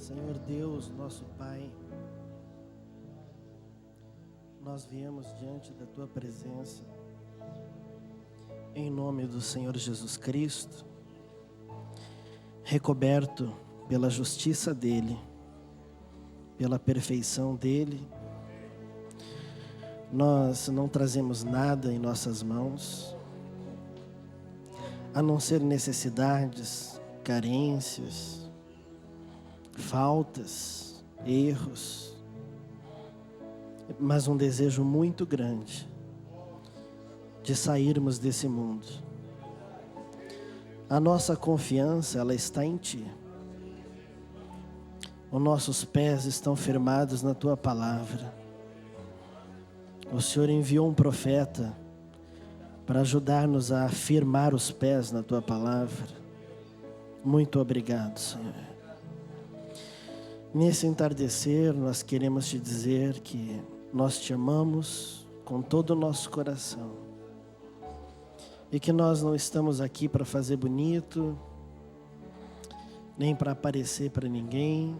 Senhor Deus, nosso Pai, nós viemos diante da Tua presença, em nome do Senhor Jesus Cristo, recoberto pela justiça dEle, pela perfeição dEle. Nós não trazemos nada em nossas mãos, a não ser necessidades, carências, faltas, erros, mas um desejo muito grande de sairmos desse mundo. A nossa confiança, ela está em Ti. Os nossos pés estão firmados na Tua palavra. O Senhor enviou um profeta para ajudar-nos a firmar os pés na Tua palavra. Muito obrigado, Senhor. Nesse entardecer, nós queremos Te dizer que nós Te amamos com todo o nosso coração. E que nós não estamos aqui para fazer bonito, nem para aparecer para ninguém,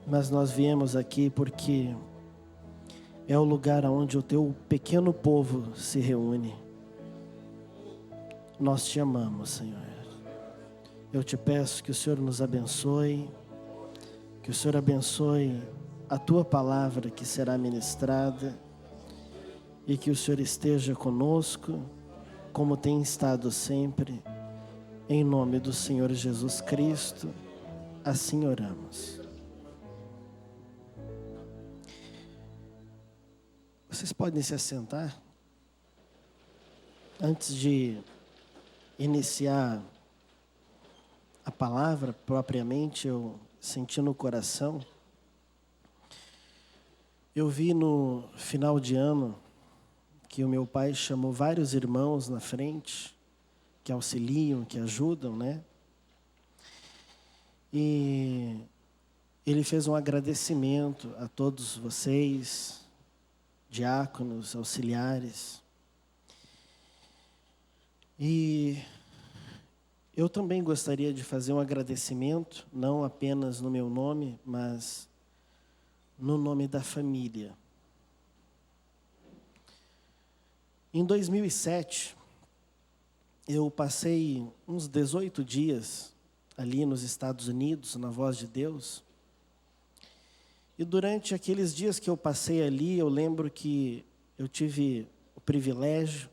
mas nós viemos aqui porque é o lugar onde o Teu pequeno povo se reúne. Nós Te amamos, Senhor. Eu Te peço que o Senhor nos abençoe, que o Senhor abençoe a Tua palavra que será ministrada e que o Senhor esteja conosco, como tem estado sempre, em nome do Senhor Jesus Cristo, assim oramos. Vocês podem se assentar. Antes de iniciar a palavra propriamente, eu senti no coração. Eu vi no final de ano que o meu pai chamou vários irmãos na frente, que auxiliam, que ajudam, né? E ele fez um agradecimento a todos vocês, diáconos, auxiliares. E eu também gostaria de fazer um agradecimento, não apenas no meu nome, mas no nome da família. Em 2007, eu passei uns 18 dias ali nos Estados Unidos, na Voz de Deus. E durante aqueles dias que eu passei ali, eu lembro que eu tive o privilégio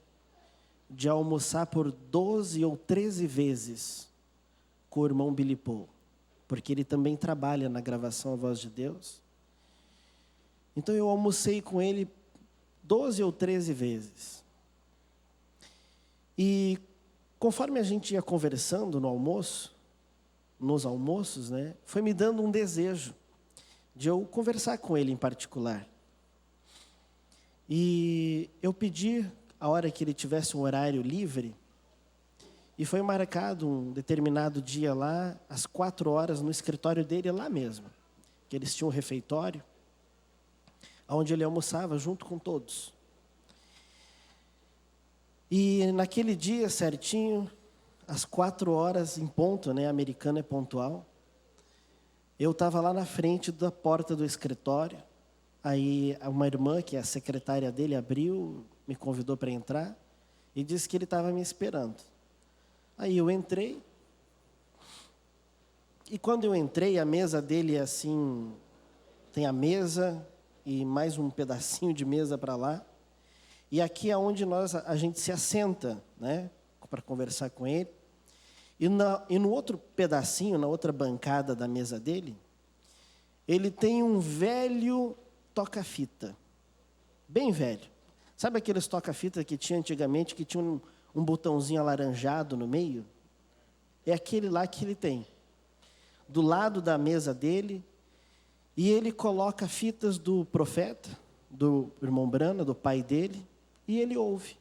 de almoçar por 12 ou 13 vezes com o irmão Billy Paul, porque ele também trabalha na gravação A Voz de Deus. Então eu almocei com ele 12 ou 13 vezes. E conforme a gente ia conversando no almoço, nos almoços, né, foi me dando um desejo de eu conversar com ele em particular. E eu pedi a hora que ele tivesse um horário livre, e foi marcado um determinado dia lá, às 4 horas, no escritório dele, lá mesmo, que eles tinham um refeitório, onde ele almoçava junto com todos. E naquele dia certinho, às 4 horas em ponto, né, americano é pontual, eu estava lá na frente da porta do escritório. Aí uma irmã, que é a secretária dele, abriu, me convidou para entrar e disse que ele estava me esperando. Aí eu entrei. E quando eu entrei, a mesa dele é assim, tem a mesa e mais um pedacinho de mesa para lá. E aqui é onde a gente se assenta, né, para conversar com ele. E no outro pedacinho, na outra bancada da mesa dele, ele tem um velho toca-fita, bem velho. Sabe aqueles toca-fita que tinha antigamente, que tinha um botãozinho alaranjado no meio? É aquele lá que ele tem, do lado da mesa dele, e ele coloca fitas do profeta, do irmão Brana, do pai dele, e ele ouve.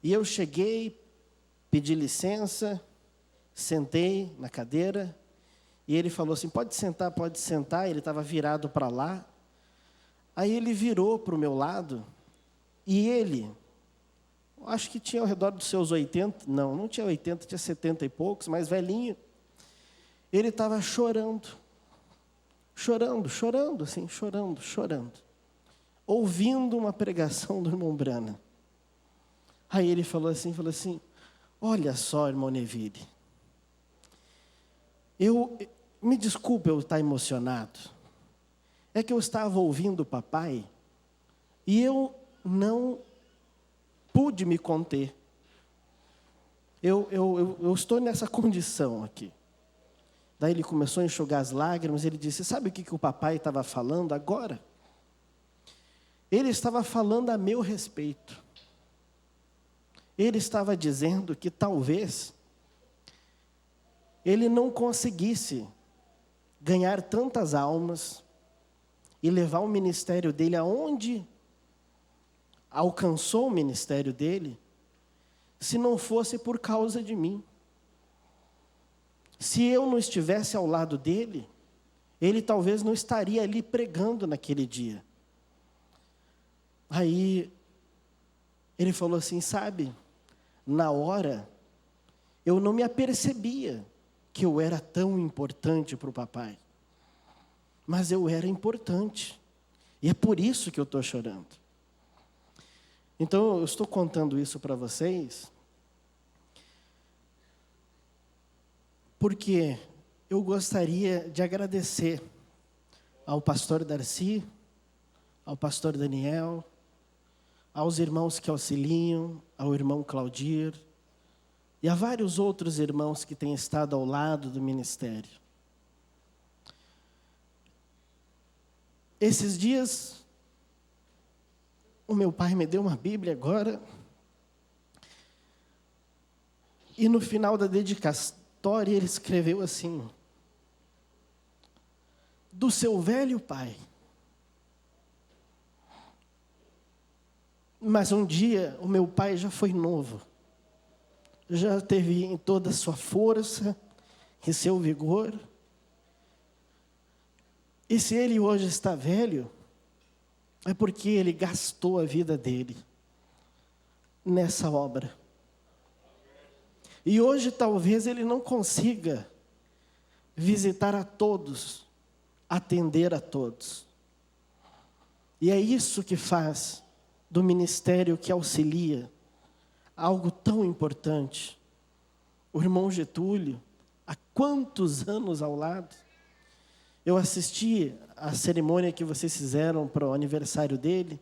E eu cheguei, pedi licença, sentei na cadeira, e ele falou assim, pode sentar, ele estava virado para lá. Aí ele virou para o meu lado, e ele, acho que tinha ao redor dos seus 80, não tinha 80, tinha 70 e poucos, mais velhinho. ele estava chorando, assim, chorando, ouvindo uma pregação do irmão Brana. Aí ele falou assim, olha só, irmão Neville, me desculpe eu estar emocionado, é que eu estava ouvindo o papai e eu não pude me conter. Eu estou nessa condição aqui. Daí ele começou a enxugar as lágrimas, ele disse, sabe o que o papai estava falando agora? Ele estava falando a meu respeito. Ele estava dizendo que talvez ele não conseguisse ganhar tantas almas e levar o ministério dele aonde alcançou o ministério dele, se não fosse por causa de mim. Se eu não estivesse ao lado dele, ele talvez não estaria ali pregando naquele dia. Aí, ele falou assim, sabe, na hora, eu não me apercebia que eu era tão importante para o papai. Mas eu era importante. E é por isso que eu estou chorando. Então, eu estou contando isso para vocês, porque eu gostaria de agradecer ao pastor Darcy, ao pastor Daniel, aos irmãos que auxiliam, ao irmão Claudir, e a vários outros irmãos que têm estado ao lado do ministério. Esses dias, o meu pai me deu uma Bíblia agora, e no final da dedicatória ele escreveu assim, do seu velho pai. Mas um dia o meu pai já foi novo, já teve em toda a sua força e seu vigor. E se ele hoje está velho, é porque ele gastou a vida dele nessa obra. E hoje talvez ele não consiga visitar a todos, atender a todos. E é isso que faz do ministério que auxilia algo tão importante. O irmão Getúlio, há quantos anos ao lado? Eu assisti a cerimônia que vocês fizeram para o aniversário dele,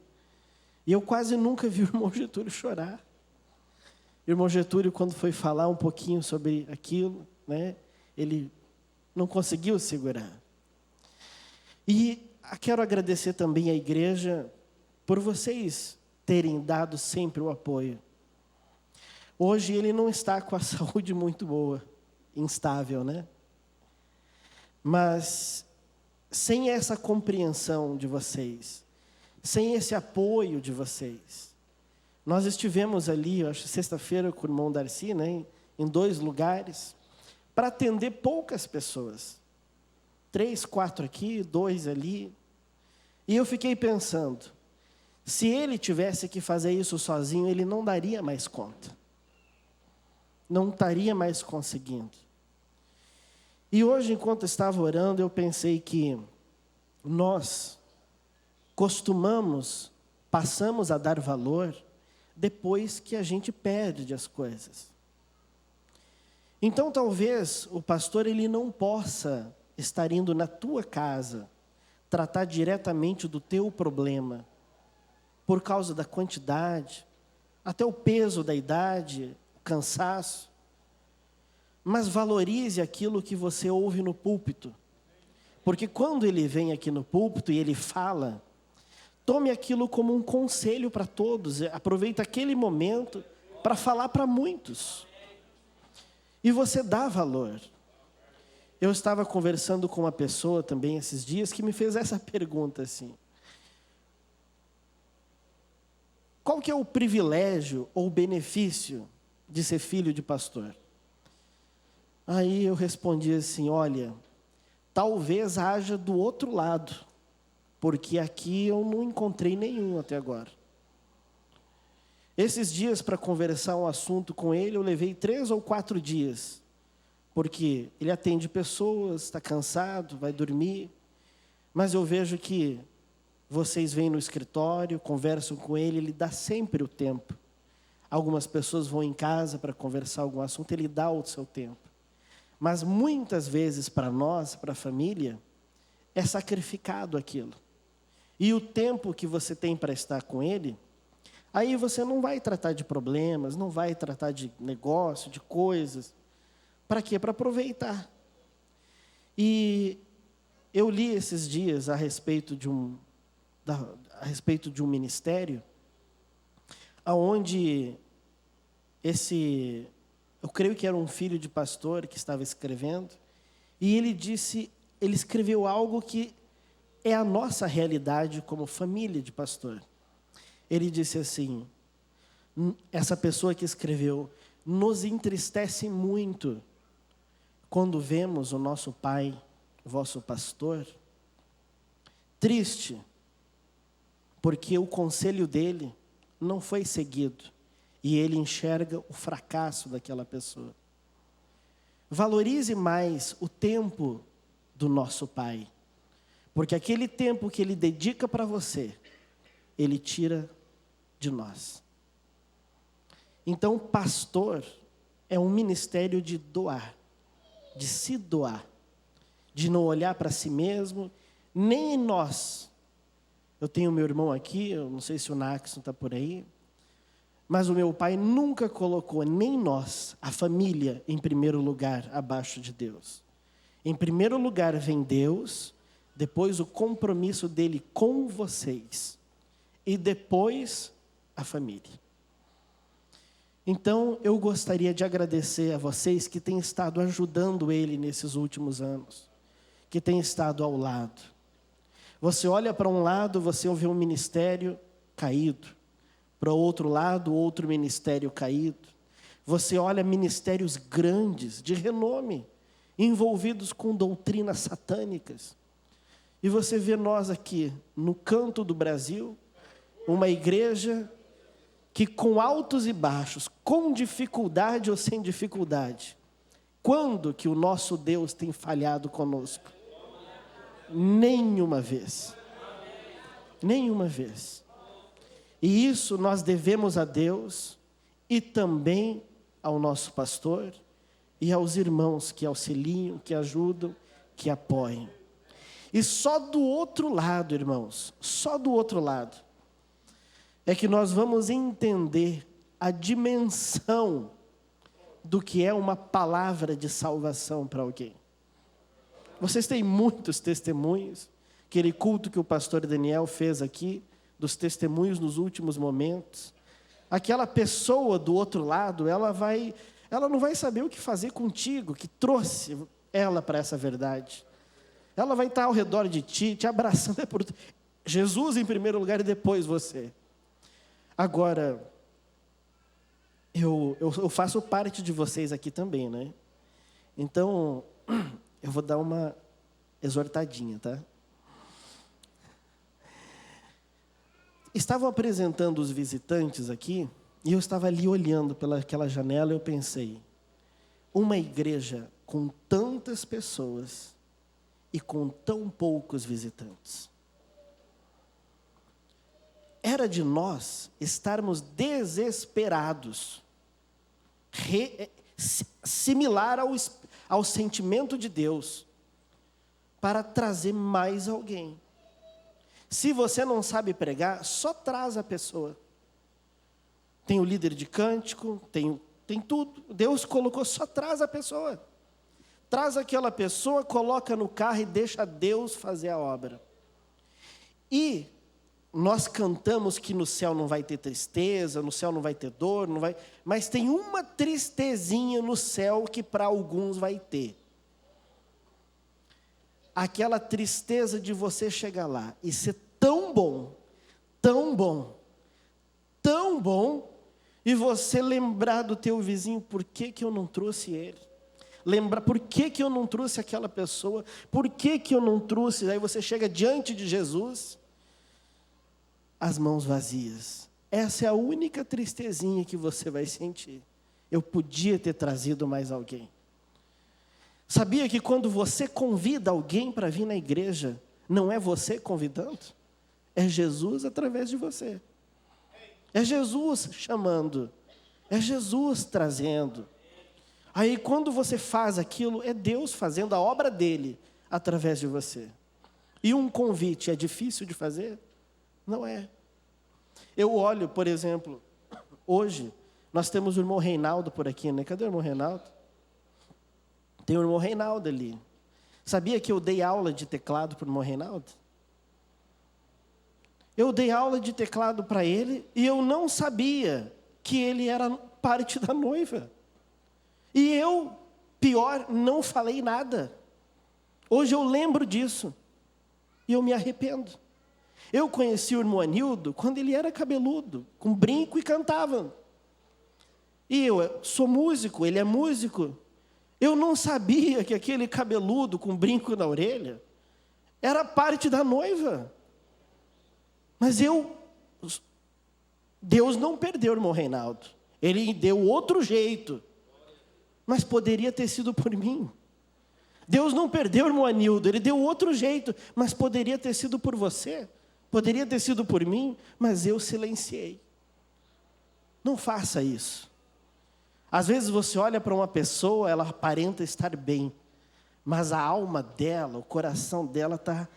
e eu quase nunca vi o irmão Getúlio chorar. O irmão Getúlio, quando foi falar um pouquinho sobre aquilo, né, ele não conseguiu segurar. E quero agradecer também à igreja por vocês terem dado sempre o apoio. Hoje ele não está com a saúde muito boa, instável, né? Mas sem essa compreensão de vocês, sem esse apoio de vocês, nós estivemos ali, acho sexta-feira com o irmão Darcy, né, em 2 lugares, para atender poucas pessoas. 3, 4 aqui, 2 ali. E eu fiquei pensando, se ele tivesse que fazer isso sozinho, ele não daria mais conta. Não estaria mais conseguindo. E hoje, enquanto estava orando, eu pensei que nós passamos a dar valor depois que a gente perde as coisas. Então, talvez o pastor ele não possa estar indo na tua casa tratar diretamente do teu problema, por causa da quantidade, até o peso da idade, o cansaço. Mas valorize aquilo que você ouve no púlpito. Porque quando ele vem aqui no púlpito e ele fala, tome aquilo como um conselho para todos. Aproveita aquele momento para falar para muitos. E você dá valor. Eu estava conversando com uma pessoa também esses dias que me fez essa pergunta assim. Qual que é o privilégio ou o benefício de ser filho de pastor? Aí eu respondi assim, olha, talvez haja do outro lado, porque aqui eu não encontrei nenhum até agora. Esses dias, para conversar um assunto com ele, eu levei 3 ou 4 dias porque ele atende pessoas, está cansado, vai dormir, mas eu vejo que vocês vêm no escritório, conversam com ele dá sempre o tempo. Algumas pessoas vão em casa para conversar algum assunto, ele dá o seu tempo. Mas muitas vezes para nós, para a família, é sacrificado aquilo. E o tempo que você tem para estar com ele, aí você não vai tratar de problemas, não vai tratar de negócio, de coisas. Para quê? Para aproveitar. E eu li esses dias a respeito de um ministério, aonde eu creio que era um filho de pastor que estava escrevendo, e ele escreveu algo que é a nossa realidade como família de pastor. Ele disse assim, essa pessoa que escreveu, nos entristece muito quando vemos o nosso pai, vosso pastor, triste, porque o conselho dele não foi seguido, e ele enxerga o fracasso daquela pessoa. Valorize mais o tempo do nosso pai, porque aquele tempo que ele dedica para você, ele tira de nós. Então, pastor é um ministério de doar, de se doar, de não olhar para si mesmo, nem em nós. Eu tenho meu irmão aqui, eu não sei se o Naxon está por aí, mas o meu pai nunca colocou nem nós, a família, em primeiro lugar, abaixo de Deus. Em primeiro lugar vem Deus, depois o compromisso dele com vocês, e depois a família. Então, eu gostaria de agradecer a vocês que têm estado ajudando ele nesses últimos anos, que têm estado ao lado. Você olha para um lado, você vê um ministério caído. Para o outro lado, outro ministério caído. Você olha ministérios grandes, de renome, envolvidos com doutrinas satânicas. E você vê nós aqui, no canto do Brasil, uma igreja que com altos e baixos, com dificuldade ou sem dificuldade, quando que o nosso Deus tem falhado conosco? Nenhuma vez. Nenhuma vez. E isso nós devemos a Deus e também ao nosso pastor e aos irmãos que auxiliam, que ajudam, que apoiam. E só do outro lado, irmãos, só do outro lado, é que nós vamos entender a dimensão do que é uma palavra de salvação para alguém. Vocês têm muitos testemunhos, aquele culto que o pastor Daniel fez aqui, dos testemunhos nos últimos momentos. Aquela pessoa do outro lado, ela não vai saber o que fazer contigo, que trouxe ela para essa verdade. Ela vai estar ao redor de ti, te abraçando por Jesus em primeiro lugar e depois você. Agora, eu faço parte de vocês aqui também, né? Então, eu vou dar uma exortadinha, tá? Estavam apresentando os visitantes aqui, e eu estava ali olhando pelaquela janela e eu pensei, uma igreja com tantas pessoas e com tão poucos visitantes. Era de nós estarmos desesperados, similar ao sentimento de Deus, para trazer mais alguém. Se você não sabe pregar, só traz a pessoa. Tem o líder de cântico, tem tudo. Deus colocou, só traz a pessoa. Traz aquela pessoa, coloca no carro e deixa Deus fazer a obra. E nós cantamos que no céu não vai ter tristeza, no céu não vai ter dor, mas tem uma tristezinha no céu que para alguns vai ter. Aquela tristeza de você chegar lá e ser tão bom, tão bom, tão bom, e você lembrar do teu vizinho, por que eu não trouxe ele? Lembrar, por que eu não trouxe aquela pessoa? Por que eu não trouxe? Aí você chega diante de Jesus, as mãos vazias. Essa é a única tristezinha que você vai sentir. Eu podia ter trazido mais alguém. Sabia que quando você convida alguém para vir na igreja, não é você convidando? É Jesus através de você. É Jesus chamando. É Jesus trazendo. Aí quando você faz aquilo, é Deus fazendo a obra dele através de você. E um convite é difícil de fazer? Não é. Eu olho, por exemplo, hoje, nós temos o irmão Reinaldo por aqui, né? Cadê o irmão Reinaldo? Tem o irmão Reinaldo ali. Sabia que eu dei aula de teclado para o irmão Reinaldo? Eu dei aula de teclado para ele e eu não sabia que ele era parte da noiva. E eu, pior, não falei nada. Hoje eu lembro disso e eu me arrependo. Eu conheci o irmão Anildo quando ele era cabeludo, com brinco e cantava. E eu sou músico, ele é músico. Eu não sabia que aquele cabeludo com brinco na orelha era parte da noiva. Mas Deus não perdeu o irmão Reinaldo. Ele deu outro jeito. Mas poderia ter sido por mim. Deus não perdeu o irmão Anildo, ele deu outro jeito, mas poderia ter sido por você. Poderia ter sido por mim, mas eu silenciei. Não faça isso. Às vezes você olha para uma pessoa, ela aparenta estar bem, mas a alma dela, o coração dela está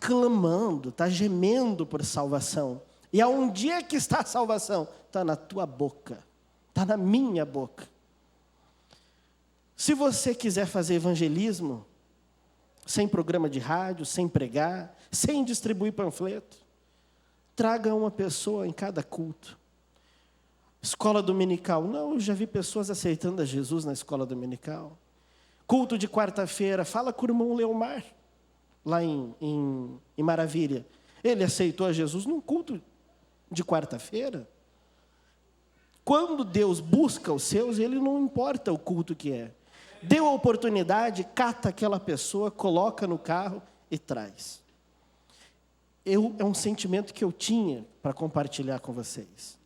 clamando, está gemendo por salvação. E aonde é que está a salvação? Está na tua boca, está na minha boca. Se você quiser fazer evangelismo, sem programa de rádio, sem pregar, sem distribuir panfleto, traga uma pessoa em cada culto. Escola dominical, não, eu já vi pessoas aceitando a Jesus na escola dominical. Culto de quarta-feira, fala com o irmão Leomar, lá em Maravilha. Ele aceitou a Jesus num culto de quarta-feira. Quando Deus busca os seus, ele não importa o culto que é. Deu a oportunidade, cata aquela pessoa, coloca no carro e traz. É um sentimento que eu tinha para compartilhar com vocês.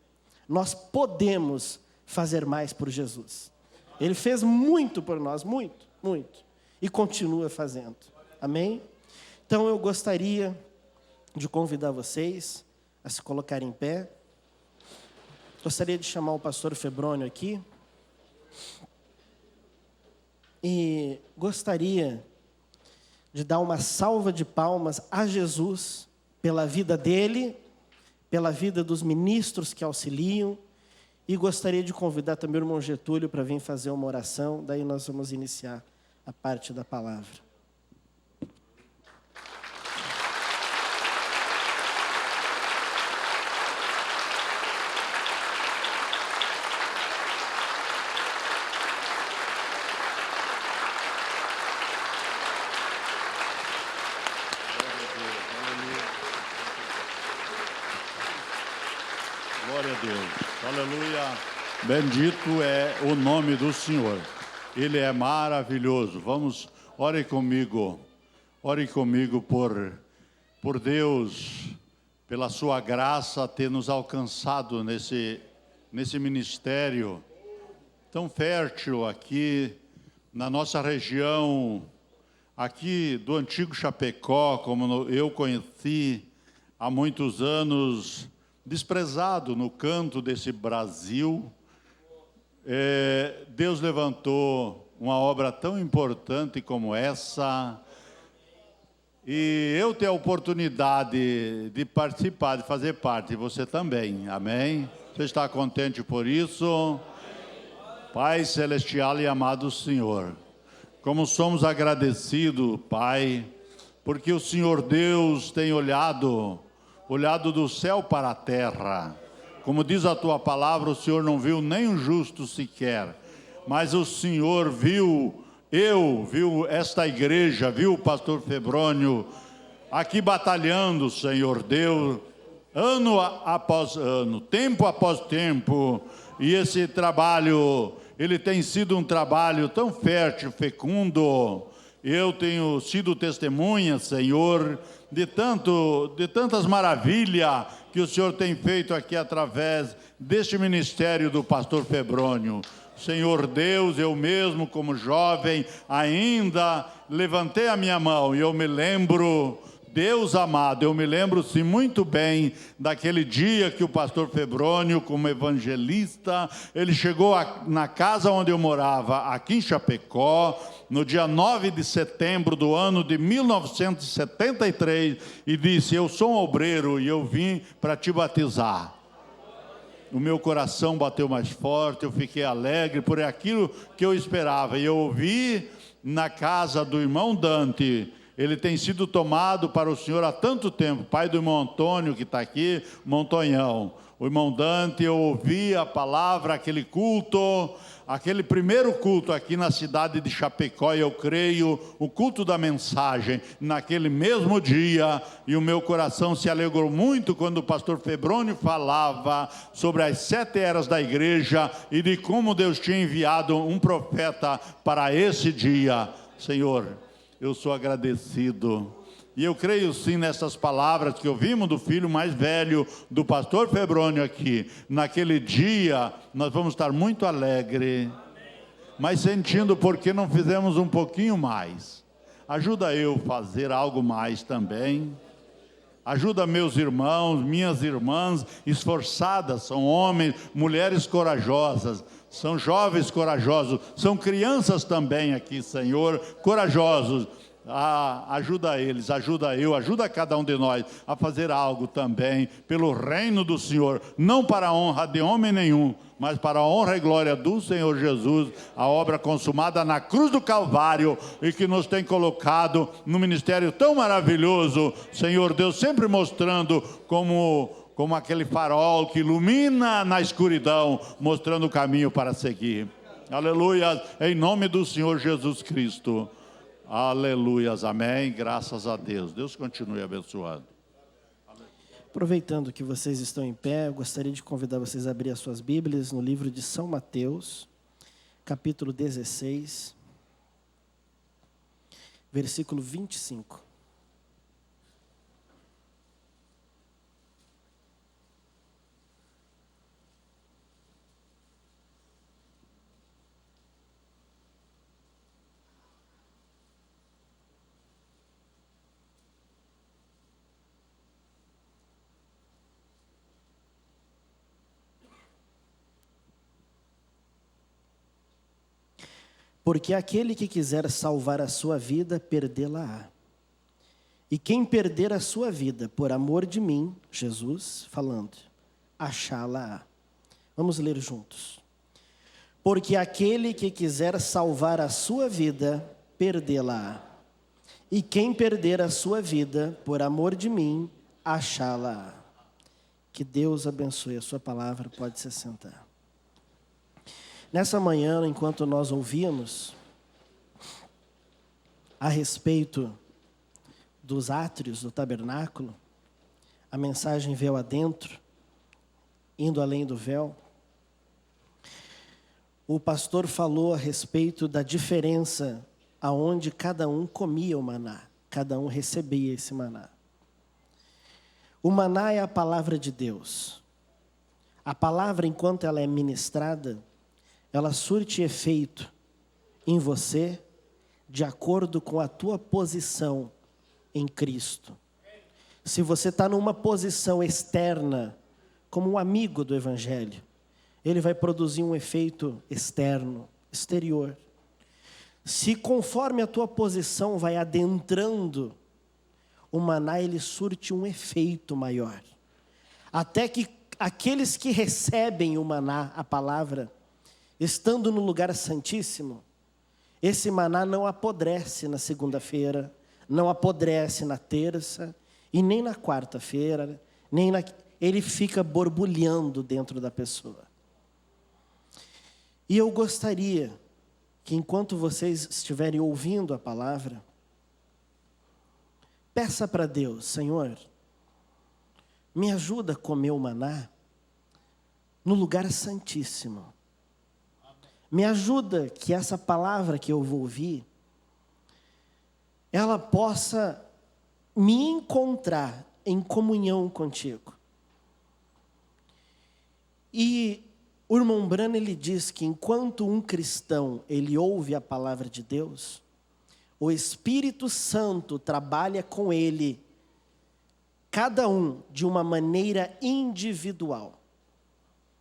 Nós podemos fazer mais por Jesus. Ele fez muito por nós, muito, muito. E continua fazendo. Amém? Então eu gostaria de convidar vocês a se colocarem em pé. Gostaria de chamar o pastor Febrônio aqui. E gostaria de dar uma salva de palmas a Jesus pela vida dele, pela vida dos ministros que auxiliam, e gostaria de convidar também o irmão Getúlio para vir fazer uma oração, daí nós vamos iniciar a parte da palavra. Glória a Deus, aleluia, bendito é o nome do Senhor, Ele é maravilhoso. Vamos, ore comigo por Deus, pela sua graça ter nos alcançado nesse ministério tão fértil aqui na nossa região, aqui do antigo Chapecó, como eu conheci há muitos anos, desprezado no canto desse Brasil. Deus levantou uma obra tão importante como essa, e eu tenho a oportunidade de participar, de fazer parte, e você também, amém? Você está contente por isso? Pai celestial e amado Senhor, como somos agradecidos, Pai, porque o Senhor Deus tem olhado do céu para a terra. Como diz a tua palavra, o Senhor não viu nem um justo sequer, mas o Senhor viu esta igreja, viu o pastor Febrônio aqui batalhando, Senhor Deus, ano após ano, tempo após tempo, e esse trabalho, ele tem sido um trabalho tão fértil, fecundo. Eu tenho sido testemunha, Senhor, de tantas maravilhas que o Senhor tem feito aqui através deste ministério do pastor Febrônio. Senhor Deus, eu mesmo como jovem ainda levantei a minha mão e eu me lembro, Deus amado, eu me lembro sim muito bem daquele dia que o pastor Febrônio, como evangelista, ele chegou na casa onde eu morava, aqui em Chapecó, no dia 9 de setembro do ano de 1973, e disse: eu sou um obreiro e eu vim para te batizar. O meu coração bateu mais forte, eu fiquei alegre por aquilo que eu esperava. E eu ouvi na casa do irmão Dante, ele tem sido tomado para o Senhor há tanto tempo, pai do irmão Antônio que está aqui, Montonhão. O irmão Dante, eu ouvi a palavra, aquele culto, aquele primeiro culto aqui na cidade de Chapecó, eu creio, o culto da mensagem, naquele mesmo dia, e o meu coração se alegrou muito quando o pastor Febrônio falava sobre as 7 eras da igreja e de como Deus tinha enviado um profeta para esse dia. Senhor, eu sou agradecido. E eu creio sim nessas palavras que ouvimos do filho mais velho, do pastor Febrônio aqui. Naquele dia, nós vamos estar muito alegres, mas sentindo porque não fizemos um pouquinho mais. Ajuda eu a fazer algo mais também. Ajuda meus irmãos, minhas irmãs esforçadas, são homens, mulheres corajosas, são jovens corajosos, são crianças também aqui, Senhor, corajosos. Ajuda eles, ajuda eu, ajuda cada um de nós a fazer algo também pelo reino do Senhor, não para a honra de homem nenhum, mas para a honra e glória do Senhor Jesus, a obra consumada na cruz do Calvário e que nos tem colocado no ministério tão maravilhoso, Senhor Deus, sempre mostrando como aquele farol que ilumina na escuridão, mostrando o caminho para seguir. Aleluia, em nome do Senhor Jesus Cristo. Aleluias, amém, graças a Deus. Deus continue abençoando. Aproveitando que vocês estão em pé, eu gostaria de convidar vocês a abrir as suas Bíblias no livro de São Mateus, capítulo 16, versículo 25. Porque aquele que quiser salvar a sua vida, perdê-la-á. E quem perder a sua vida por amor de mim, Jesus falando, achá-la-á. Vamos ler juntos. Porque aquele que quiser salvar a sua vida, perdê-la-á. E quem perder a sua vida por amor de mim, achá-la-á. Que Deus abençoe a sua palavra, pode se sentar. Nessa manhã, enquanto nós ouvimos a respeito dos átrios do tabernáculo, a mensagem véu adentro, indo além do véu, o pastor falou a respeito da diferença aonde cada um comia o maná, cada um recebia esse maná. O maná é a palavra de Deus. A palavra, enquanto ela é ministrada, ela surte efeito em você de acordo com a tua posição em Cristo. Se você está numa posição externa, como um amigo do Evangelho, ele vai produzir um efeito externo, exterior. Se conforme a tua posição vai adentrando, o maná ele surte um efeito maior. Até que aqueles que recebem o maná, a palavra, estando no lugar santíssimo, esse maná não apodrece na segunda-feira, não apodrece na terça, e nem na quarta-feira, ele fica borbulhando dentro da pessoa. E eu gostaria que enquanto vocês estiverem ouvindo a palavra, peça para Deus, Senhor, me ajuda a comer o maná no lugar santíssimo. Me ajuda que essa palavra que eu vou ouvir, ela possa me encontrar em comunhão contigo. E O irmão Branham, ele diz que enquanto um cristão, ele ouve a palavra de Deus, o Espírito Santo trabalha com ele, cada um de uma maneira individual.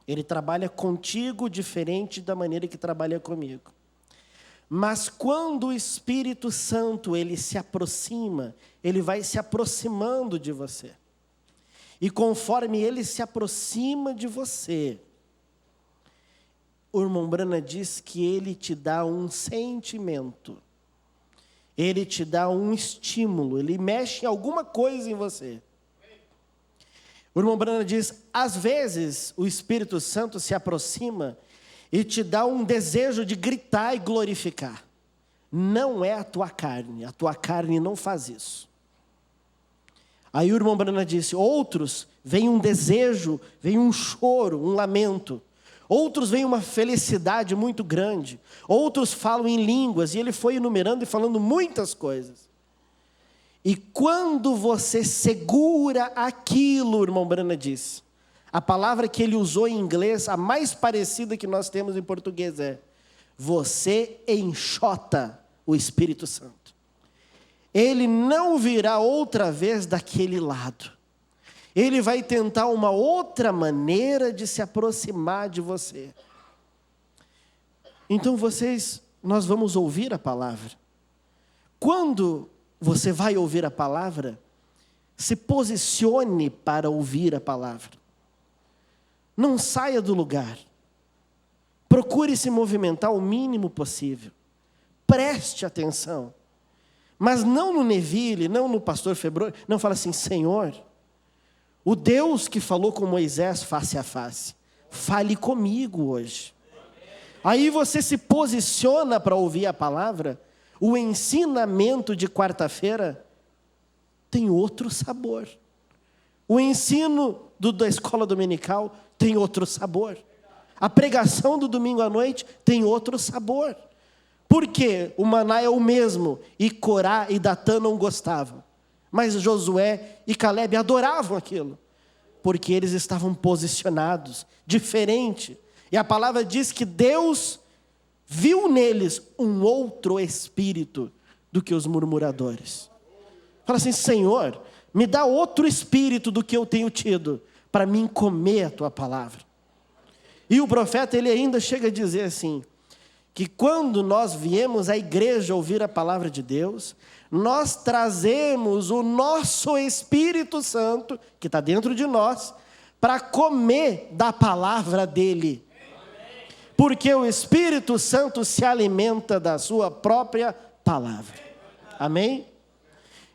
Ele trabalha contigo diferente da maneira que trabalha comigo. Mas quando o Espírito Santo, ele se aproxima, ele vai se aproximando de você. E conforme ele se aproxima de você, o irmão Branham diz que ele te dá um sentimento. Ele te dá um estímulo, ele mexe em alguma coisa em você. O irmão Branham diz, às vezes o Espírito Santo se aproxima e te dá um desejo de gritar e glorificar. Não é a tua carne não faz isso. Aí o irmão Branham disse, outros vem um desejo, vem um choro, um lamento. Outros vem uma felicidade muito grande. Outros falam em línguas, e ele foi enumerando e falando muitas coisas. E quando você segura aquilo, o irmão Branham disse, a palavra que ele usou em inglês, a mais parecida que nós temos em português é, você enxota o Espírito Santo. Ele não virá outra vez daquele lado. Ele vai tentar uma outra maneira de se aproximar de você. Então nós vamos ouvir a palavra. Quando você vai ouvir a palavra, se posicione para ouvir a palavra. Não saia do lugar. Procure se movimentar o mínimo possível. Preste atenção. Mas não no Neville, não no pastor Febrônio. Não, fala assim, Senhor, o Deus que falou com Moisés face a face, fale comigo hoje. Aí você se posiciona para ouvir a palavra. O ensinamento de quarta-feira tem outro sabor. O ensino da escola dominical tem outro sabor. A pregação do domingo à noite tem outro sabor. Por quê? O maná é o mesmo, e Corá e Datã não gostavam. Mas Josué e Calebe adoravam aquilo, porque eles estavam posicionados, diferente. E a palavra diz que Deus viu neles um outro espírito do que os murmuradores. Fala assim, Senhor, me dá outro espírito do que eu tenho tido, para mim comer a tua palavra. E o profeta, ele ainda chega a dizer assim, que quando nós viemos à igreja ouvir a palavra de Deus, nós trazemos o nosso Espírito Santo, que está dentro de nós, para comer da palavra dele. Porque o Espírito Santo se alimenta da sua própria palavra. Amém?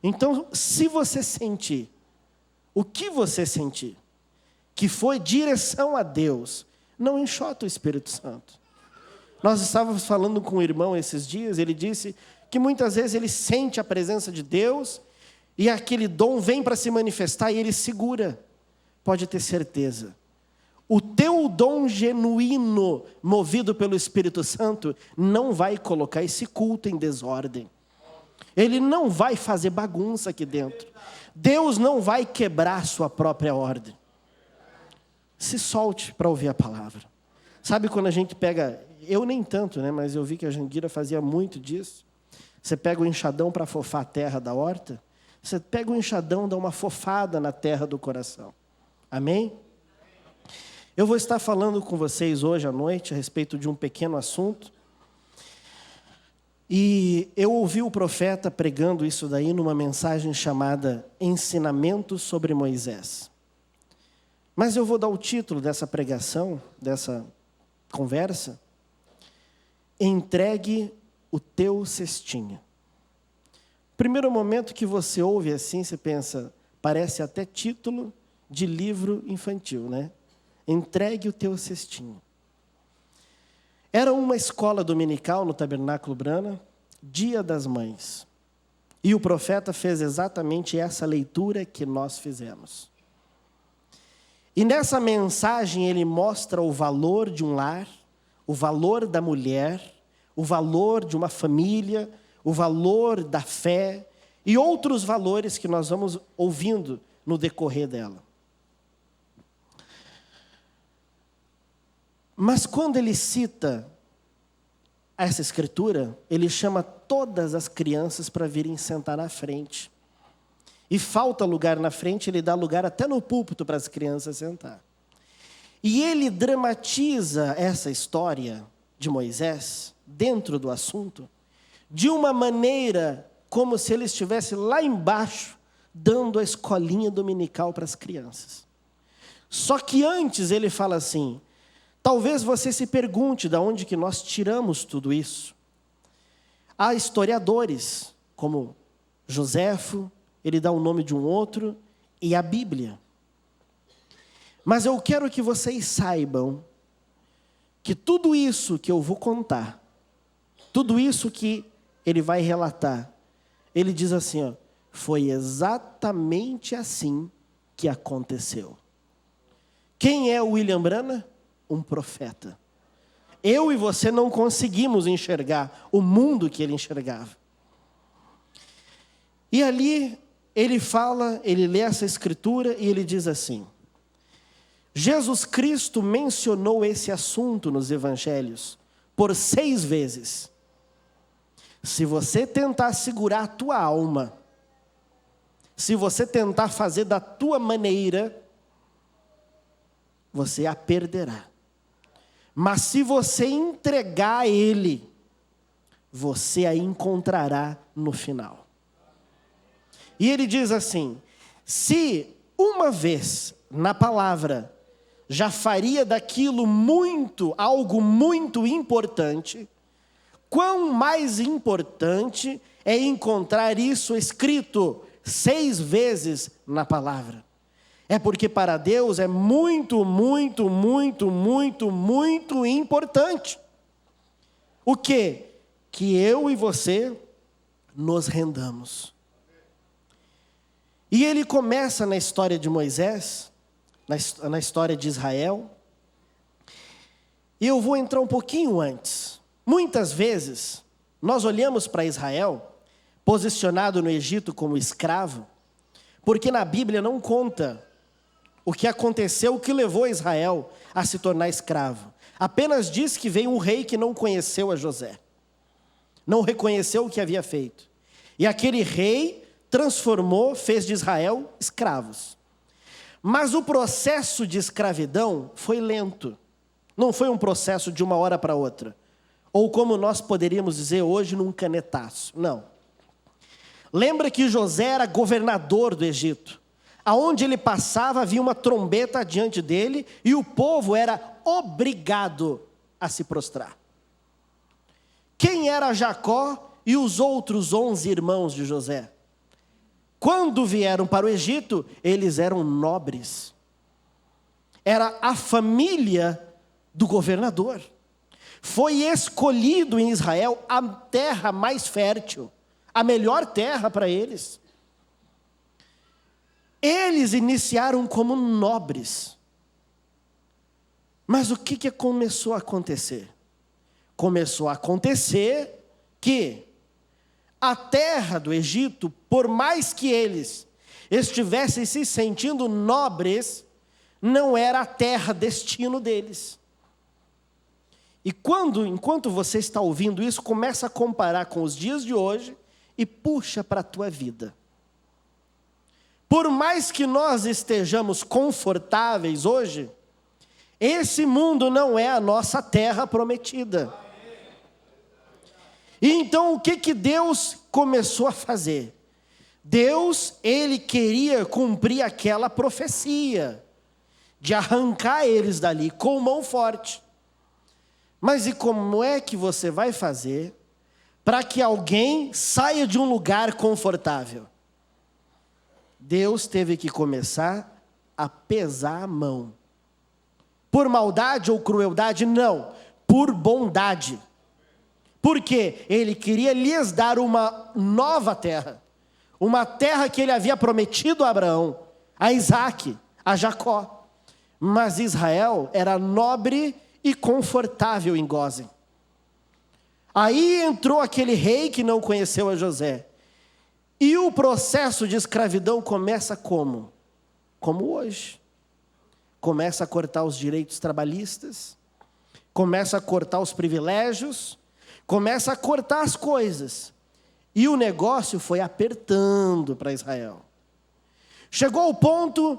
Então, se você sentir, o que você sentir, que foi direção a Deus, não enxota o Espírito Santo. Nós estávamos falando com um irmão esses dias, ele disse que muitas vezes ele sente a presença de Deus e aquele dom vem para se manifestar e ele segura. Pode ter certeza. O teu dom genuíno, movido pelo Espírito Santo, não vai colocar esse culto em desordem. Ele não vai fazer bagunça aqui dentro. Deus não vai quebrar a sua própria ordem. Se solte para ouvir a palavra. Sabe quando a gente pega, eu nem tanto, né? Mas eu vi que a Janguira fazia muito disso. Você pega o enxadão para fofar a terra da horta. Você pega o enxadão, dá uma fofada na terra do coração. Amém? Eu vou estar falando com vocês hoje à noite a respeito de um pequeno assunto. E eu ouvi o profeta pregando isso daí numa mensagem chamada Ensinamento sobre Moisés. Mas eu vou dar o título dessa pregação, dessa conversa, Entregue o teu cestinho. Primeiro momento que você ouve assim, você pensa, parece até título de livro infantil, né? Entregue o teu cestinho. Era uma escola dominical no Tabernáculo Branham, Dia das Mães. E o profeta fez exatamente essa leitura que nós fizemos. E nessa mensagem ele mostra o valor de um lar, o valor da mulher, o valor de uma família, o valor da fé e outros valores que nós vamos ouvindo no decorrer dela. Mas quando ele cita essa escritura, ele chama todas as crianças para virem sentar na frente. E falta lugar na frente, ele dá lugar até no púlpito para as crianças sentar. E ele dramatiza essa história de Moisés, dentro do assunto, de uma maneira como se ele estivesse lá embaixo, dando a escolinha dominical para as crianças. Só que antes ele fala assim: talvez você se pergunte de onde que nós tiramos tudo isso. Há historiadores, como Joséfo, ele dá o nome de um outro, e a Bíblia. Mas eu quero que vocês saibam que tudo isso que eu vou contar, tudo isso que ele vai relatar, ele diz assim, ó, foi exatamente assim que aconteceu. Quem é o William Branham? Um profeta. Eu e você não conseguimos enxergar o mundo que ele enxergava. E ali ele fala, ele lê essa escritura e ele diz assim: Jesus Cristo mencionou esse assunto nos evangelhos por 6 vezes. Se você tentar segurar a tua alma, se você tentar fazer da tua maneira, você a perderá. Mas se você entregar a Ele, você a encontrará no final. E ele diz assim: se uma vez na palavra já faria daquilo algo muito importante, quão mais importante é encontrar isso escrito 6 vezes na palavra. É porque para Deus é muito, muito, muito, muito, muito importante. O quê? Que eu e você nos rendamos. E ele começa na história de Moisés, na história de Israel. E eu vou entrar um pouquinho antes. Muitas vezes, nós olhamos para Israel, posicionado no Egito como escravo, porque na Bíblia não conta o que aconteceu, o que levou Israel a se tornar escravo. Apenas diz que veio um rei que não conheceu a José. Não reconheceu o que havia feito. E aquele rei fez de Israel escravos. Mas o processo de escravidão foi lento. Não foi um processo de uma hora para outra. Ou como nós poderíamos dizer hoje, num canetaço. Não. Lembra que José era governador do Egito. Aonde ele passava, havia uma trombeta diante dele e o povo era obrigado a se prostrar. Quem era Jacó e os outros 11 irmãos de José? Quando vieram para o Egito, eles eram nobres. Era a família do governador. Foi escolhido em Israel a terra mais fértil, a melhor terra para eles. Eles iniciaram como nobres. Mas o que começou a acontecer? Começou a acontecer que a terra do Egito, por mais que eles estivessem se sentindo nobres, não era a terra destino deles. E enquanto você está ouvindo isso, começa a comparar com os dias de hoje e puxa para a tua vida. Por mais que nós estejamos confortáveis hoje, esse mundo não é a nossa terra prometida. E então o que Deus começou a fazer? Deus, ele queria cumprir aquela profecia de arrancar eles dali com mão forte. Mas e como é que você vai fazer para que alguém saia de um lugar confortável? Deus teve que começar a pesar a mão. Por maldade ou crueldade? Não, por bondade. Porque ele queria lhes dar uma nova terra. Uma terra que ele havia prometido a Abraão, a Isaque, a Jacó. Mas Israel era nobre e confortável em Gósen. Aí entrou aquele rei que não conheceu a José. E o processo de escravidão começa como? Como hoje. Começa a cortar os direitos trabalhistas. começa a cortar os privilégios, começa a cortar as coisas. E o negócio foi apertando para Israel. Chegou ao ponto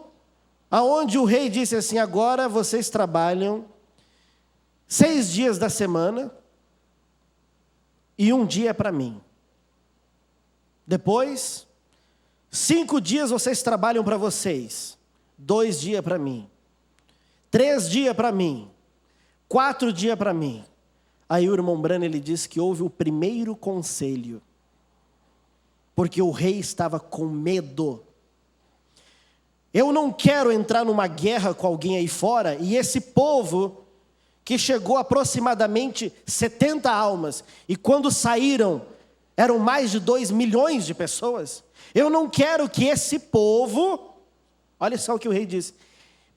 aonde o rei disse assim: agora vocês trabalham 6 dias da semana e 1 dia para mim. Depois, 5 dias vocês trabalham para vocês, 2 dias para mim, 3 dias para mim, 4 dias para mim. Aí o irmão Branham, ele disse que houve o primeiro conselho, porque o rei estava com medo. Eu não quero entrar numa guerra com alguém aí fora, e esse povo, que chegou aproximadamente 70 almas, e quando saíram, eram mais de 2 milhões de pessoas. Eu não quero que esse povo, olha só o que o rei disse,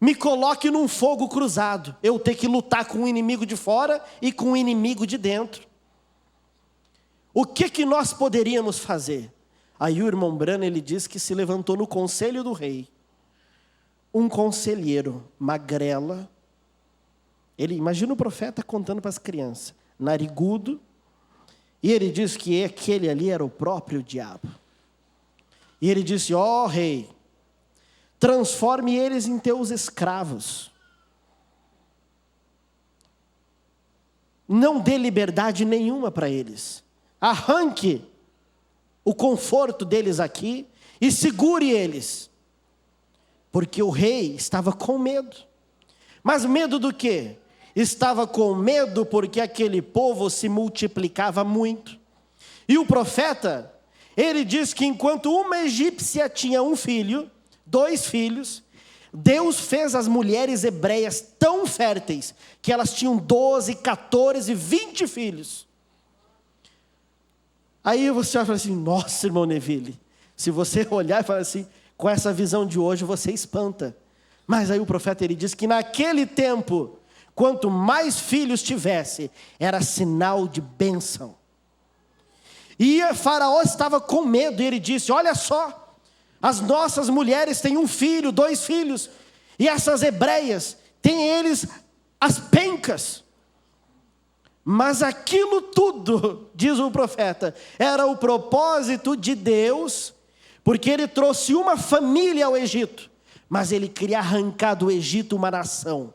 me coloque num fogo cruzado, eu ter que lutar com o inimigo de fora e com o inimigo de dentro. O que nós poderíamos fazer? Aí o irmão Branham, ele disse que se levantou no conselho do rei um conselheiro, magrela. Ele imagina o profeta contando para as crianças, narigudo, e ele disse que aquele ali era o próprio diabo. E ele disse: ó rei, transforme eles em teus escravos. Não dê liberdade nenhuma para eles. Arranque o conforto deles aqui e segure eles. Porque o rei estava com medo. Mas medo do quê? Estava com medo porque aquele povo se multiplicava muito. E o profeta, ele diz que enquanto uma egípcia tinha 1 filho, 2 filhos, Deus fez as mulheres hebreias tão férteis que elas tinham 12, 14, 20 filhos. Aí você vai falar assim: nossa, irmão Neville, se você olhar e falar assim, com essa visão de hoje você espanta. Mas aí o profeta, ele diz que naquele tempo, quanto mais filhos tivesse, era sinal de bênção. E Faraó estava com medo, e ele disse: olha só, as nossas mulheres têm 1 filho, 2 filhos, e essas hebreias, têm eles as pencas. Mas aquilo tudo, diz o profeta, era o propósito de Deus, porque ele trouxe uma família ao Egito, mas ele queria arrancar do Egito uma nação.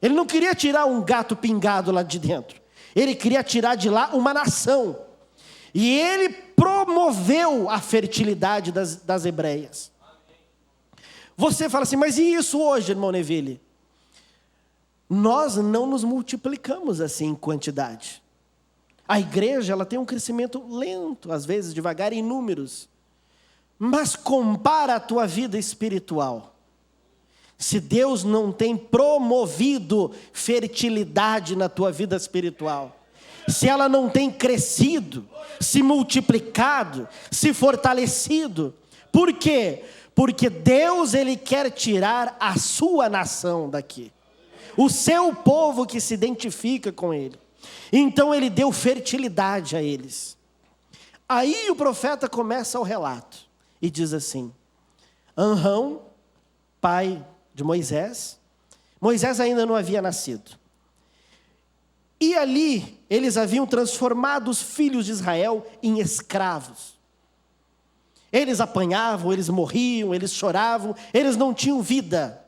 Ele não queria tirar um gato pingado lá de dentro, ele queria tirar de lá uma nação. E ele promoveu a fertilidade das hebreias. Você fala assim: mas e isso hoje, irmão Neville? Nós não nos multiplicamos assim em quantidade. A igreja, ela tem um crescimento lento, às vezes devagar em números. Mas compara a tua vida espiritual. Se Deus não tem promovido fertilidade na tua vida espiritual, se ela não tem crescido, se multiplicado, se fortalecido, por quê? Porque Deus, ele quer tirar a sua nação daqui, o seu povo que se identifica com ele. Então ele deu fertilidade a eles. Aí o profeta começa o relato e diz assim: Amrão, pai de Moisés, Moisés ainda não havia nascido. E ali eles haviam transformado os filhos de Israel em escravos. Eles apanhavam, eles morriam, eles choravam, eles não tinham vida.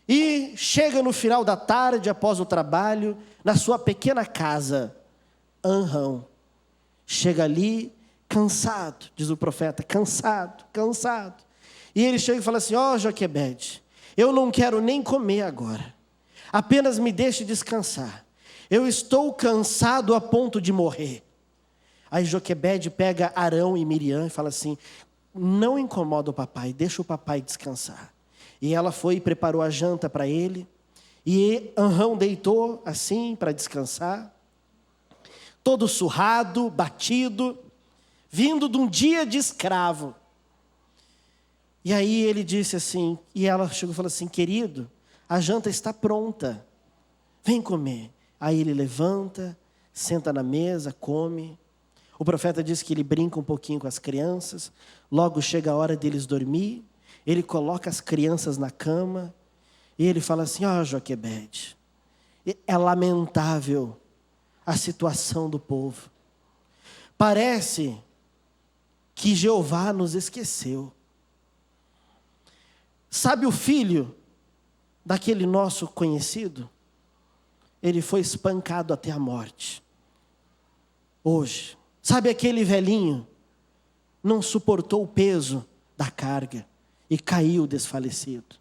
E chega no final da tarde, após o trabalho, na sua pequena casa, Amrão chega ali cansado, diz o profeta, cansado. E ele chega e fala assim: ó Joquebede, eu não quero nem comer agora, apenas me deixe descansar. Eu estou cansado a ponto de morrer. Aí Joquebede pega Arão e Miriam e fala assim: não incomoda o papai, deixa o papai descansar. E ela foi e preparou a janta para ele. E Amrão deitou assim para descansar, todo surrado, batido, vindo de um dia de escravo. E aí ele disse assim, e ela chegou e falou assim: querido, a janta está pronta, vem comer. Aí ele levanta, senta na mesa, come. O profeta diz que ele brinca um pouquinho com as crianças. Logo chega a hora deles dormir. Ele coloca as crianças na cama. E ele fala assim: ó Joquebede, É lamentável a situação do povo. Parece que Jeová nos esqueceu. Sabe o filho daquele nosso conhecido? Ele foi espancado até a morte. Hoje, sabe aquele velhinho? Não suportou o peso da carga e caiu desfalecido.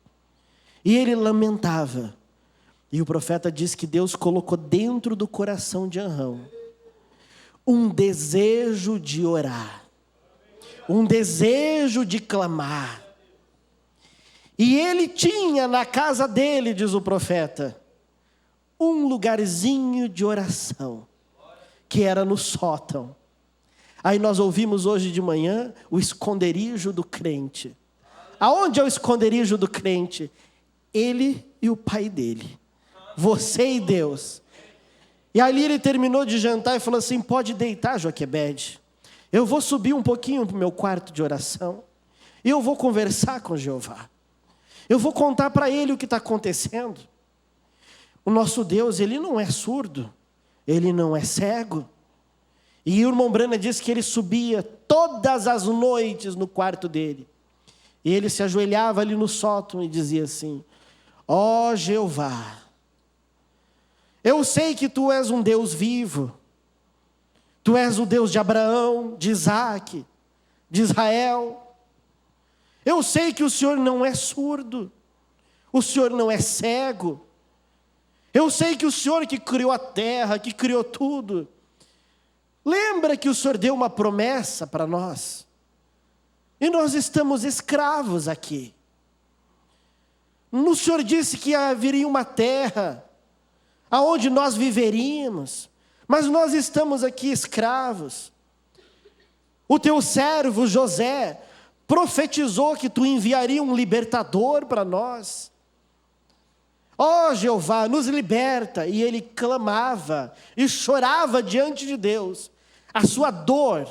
E ele lamentava. E o profeta diz que Deus colocou dentro do coração de Arão um desejo de orar, um desejo de clamar. E ele tinha na casa dele, diz o profeta, um lugarzinho de oração, que era no sótão. Aí nós ouvimos hoje de manhã o esconderijo do crente. Aonde é o esconderijo do crente? Ele e o pai dele. Você e Deus. E ali ele terminou de jantar e falou assim: pode deitar, Joquebede. Eu vou subir um pouquinho para o meu quarto de oração. E eu vou conversar com Jeová. Eu vou contar para ele o que está acontecendo. O nosso Deus, ele não é surdo. Ele não é cego. E o irmão Brana diz que ele subia todas as noites no quarto dele. E ele se ajoelhava ali no sótão e dizia assim: ó Jeová, eu sei que tu és um Deus vivo. Tu és o Deus de Abraão, de Isaac, de Israel. Eu sei que o Senhor não é surdo. O Senhor não é cego. Eu sei que o Senhor que criou a terra, que criou tudo. Lembra que o Senhor deu uma promessa para nós? E nós estamos escravos aqui. O Senhor disse que haveria uma terra aonde nós viveríamos, mas nós estamos aqui escravos. O teu servo José profetizou que tu enviaria um libertador para nós. Ó Jeová, nos liberta. E ele clamava e chorava diante de Deus a sua dor,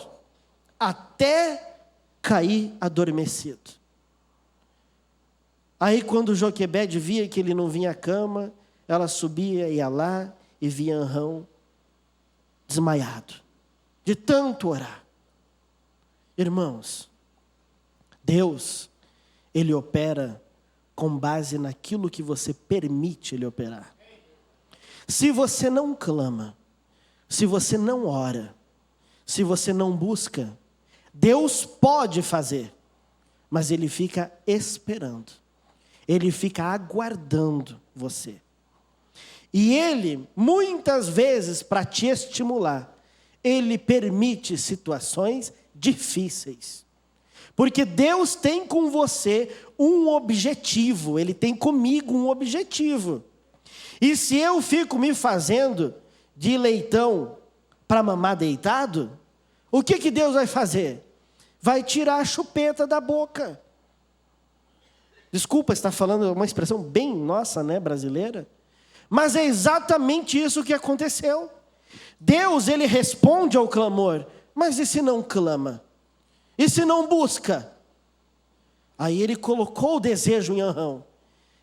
até cair adormecido. Aí quando Joquebede via que ele não vinha à cama, ela subia, ia lá e via Arão desmaiado, de tanto orar. Irmãos, Deus, ele opera com base naquilo que você permite ele operar. Se você não clama, se você não ora, se você não busca, Deus pode fazer, mas ele fica esperando. Ele fica aguardando você. E ele, muitas vezes, para te estimular, ele permite situações difíceis. Porque Deus tem com você um objetivo, ele tem comigo um objetivo. E se eu fico me fazendo de leitão para mamar deitado, o que Deus vai fazer? Vai tirar a chupeta da boca. Desculpa, está falando uma expressão bem nossa, né, brasileira? Mas é exatamente isso que aconteceu. Deus, ele responde ao clamor, mas e se não clama? E se não busca? Aí ele colocou o desejo em Arão.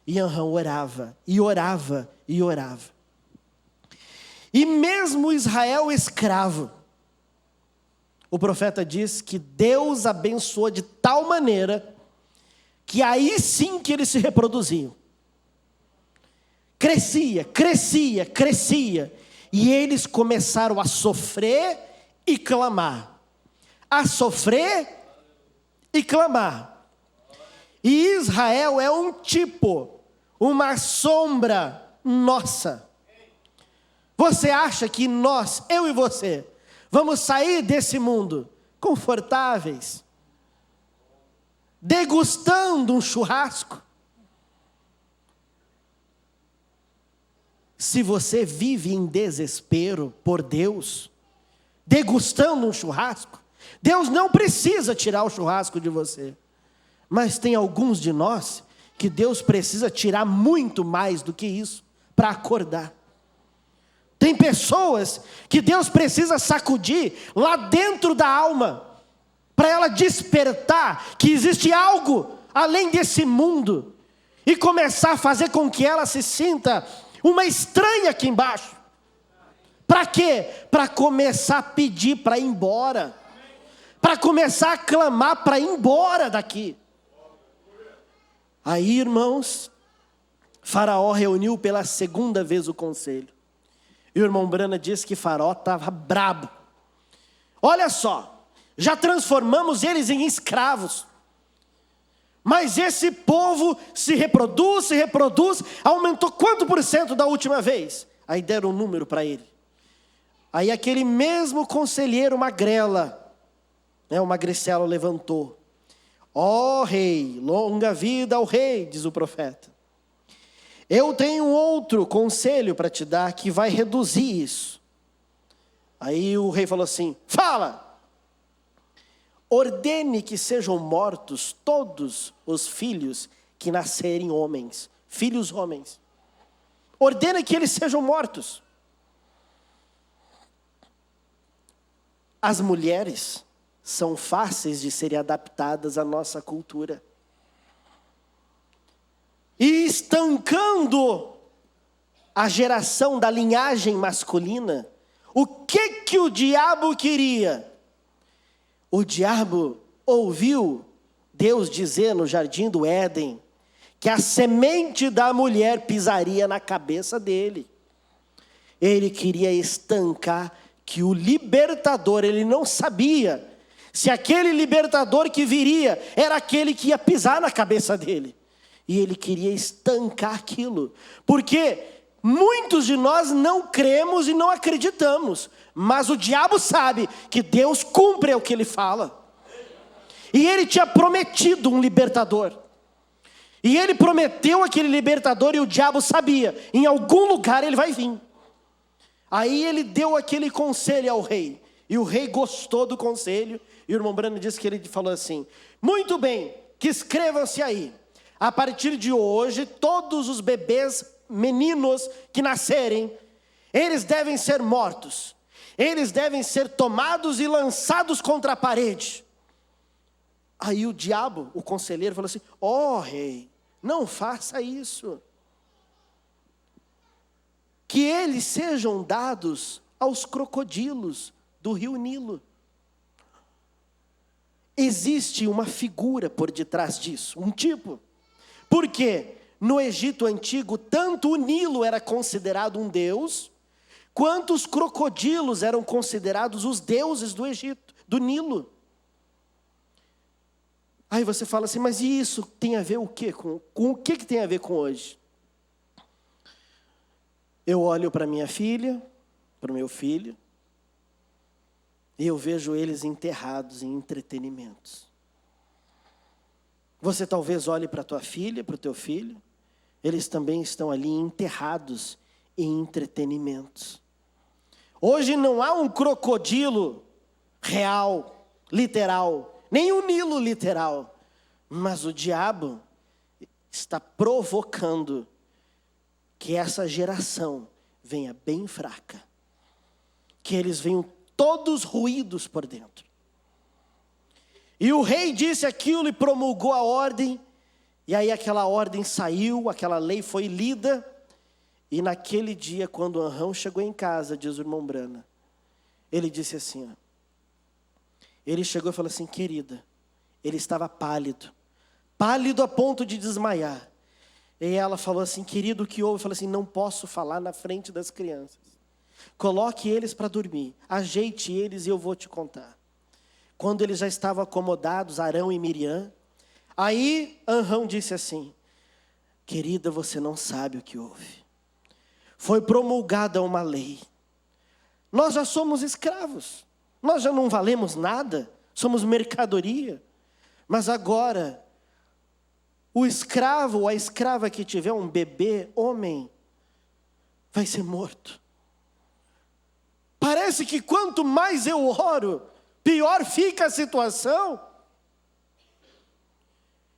E Arão orava, e orava, e orava. E mesmo Israel escravo, o profeta diz que Deus abençoou de tal maneira que aí sim que eles se reproduziam. Crescia, crescia, crescia. E eles começaram a sofrer e clamar. A sofrer e clamar. E Israel é um tipo, uma sombra nossa. Você acha que nós, eu e você, vamos sair desse mundo confortáveis, degustando um churrasco? Se você vive em desespero por Deus, degustando um churrasco, Deus não precisa tirar o churrasco de você. Mas tem alguns de nós que Deus precisa tirar muito mais do que isso para acordar. Tem pessoas que Deus precisa sacudir lá dentro da alma, para ela despertar que existe algo além desse mundo, e começar a fazer com que ela se sinta uma estranha aqui embaixo. Para quê? Para começar a pedir para ir embora. Para começar a clamar para ir embora daqui. Aí, irmãos, Faraó reuniu pela segunda vez o conselho. E o irmão Brana disse que Faraó estava brabo. Olha só, já transformamos eles em escravos. Mas esse povo se reproduz, aumentou quanto por cento da última vez? Aí deram um número para ele. Aí aquele mesmo conselheiro magrela, o magricelo levantou. Ó rei, longa vida ao rei, diz o profeta. Eu tenho outro conselho para te dar que vai reduzir isso. Aí o rei falou assim, fala. Ordene que sejam mortos todos os filhos que nascerem homens, filhos homens. Ordene que eles sejam mortos. As mulheres são fáceis de serem adaptadas à nossa cultura. E estancando a geração da linhagem masculina, o que o diabo queria? O diabo ouviu Deus dizer no jardim do Éden que a semente da mulher pisaria na cabeça dele. Ele queria estancar que o libertador, ele não sabia se aquele libertador que viria era aquele que ia pisar na cabeça dele. E ele queria estancar aquilo. Porque muitos de nós não cremos e não acreditamos. Mas o diabo sabe que Deus cumpre o que ele fala. E ele tinha prometido um libertador. E ele prometeu aquele libertador e o diabo sabia. Em algum lugar ele vai vir. Aí ele deu aquele conselho ao rei. E o rei gostou do conselho. E o irmão Brano disse que ele falou assim: muito bem, que escrevam-se aí. A partir de hoje, todos os bebês meninos que nascerem, eles devem ser mortos. Eles devem ser tomados e lançados contra a parede. Aí o diabo, o conselheiro, falou assim: ó rei, não faça isso. Que eles sejam dados aos crocodilos do rio Nilo. Existe uma figura por detrás disso, um tipo. Porque no Egito Antigo, tanto o Nilo era considerado um deus, quanto os crocodilos eram considerados os deuses do Egito, do Nilo. Aí você fala assim, mas e isso tem a ver o quê? Com o que tem a ver com hoje? Eu olho para minha filha, para o meu filho, e eu vejo eles enterrados em entretenimentos. Você talvez olhe para a tua filha, para o teu filho, eles também estão ali enterrados em entretenimentos. Hoje não há um crocodilo real, literal, nem um Nilo literal, mas o diabo está provocando que essa geração venha bem fraca, que eles venham todos ruídos por dentro. E o rei disse aquilo e promulgou a ordem, e aí aquela ordem saiu, aquela lei foi lida, e naquele dia, quando o Anrão chegou em casa, diz o irmão Brana, ele disse assim, ele chegou e falou assim, querida, ele estava pálido a ponto de desmaiar. E ela falou assim, querido, o que houve? Eu falei assim, não posso falar na frente das crianças. Coloque eles para dormir, ajeite eles e eu vou te contar. Quando eles já estavam acomodados, Arão e Miriam, aí Anrão disse assim, querida, você não sabe o que houve. Foi promulgada uma lei. Nós já somos escravos, nós já não valemos nada, somos mercadoria. Mas agora, o escravo ou a escrava que tiver um bebê, homem, vai ser morto. Parece que quanto mais eu oro, pior fica a situação.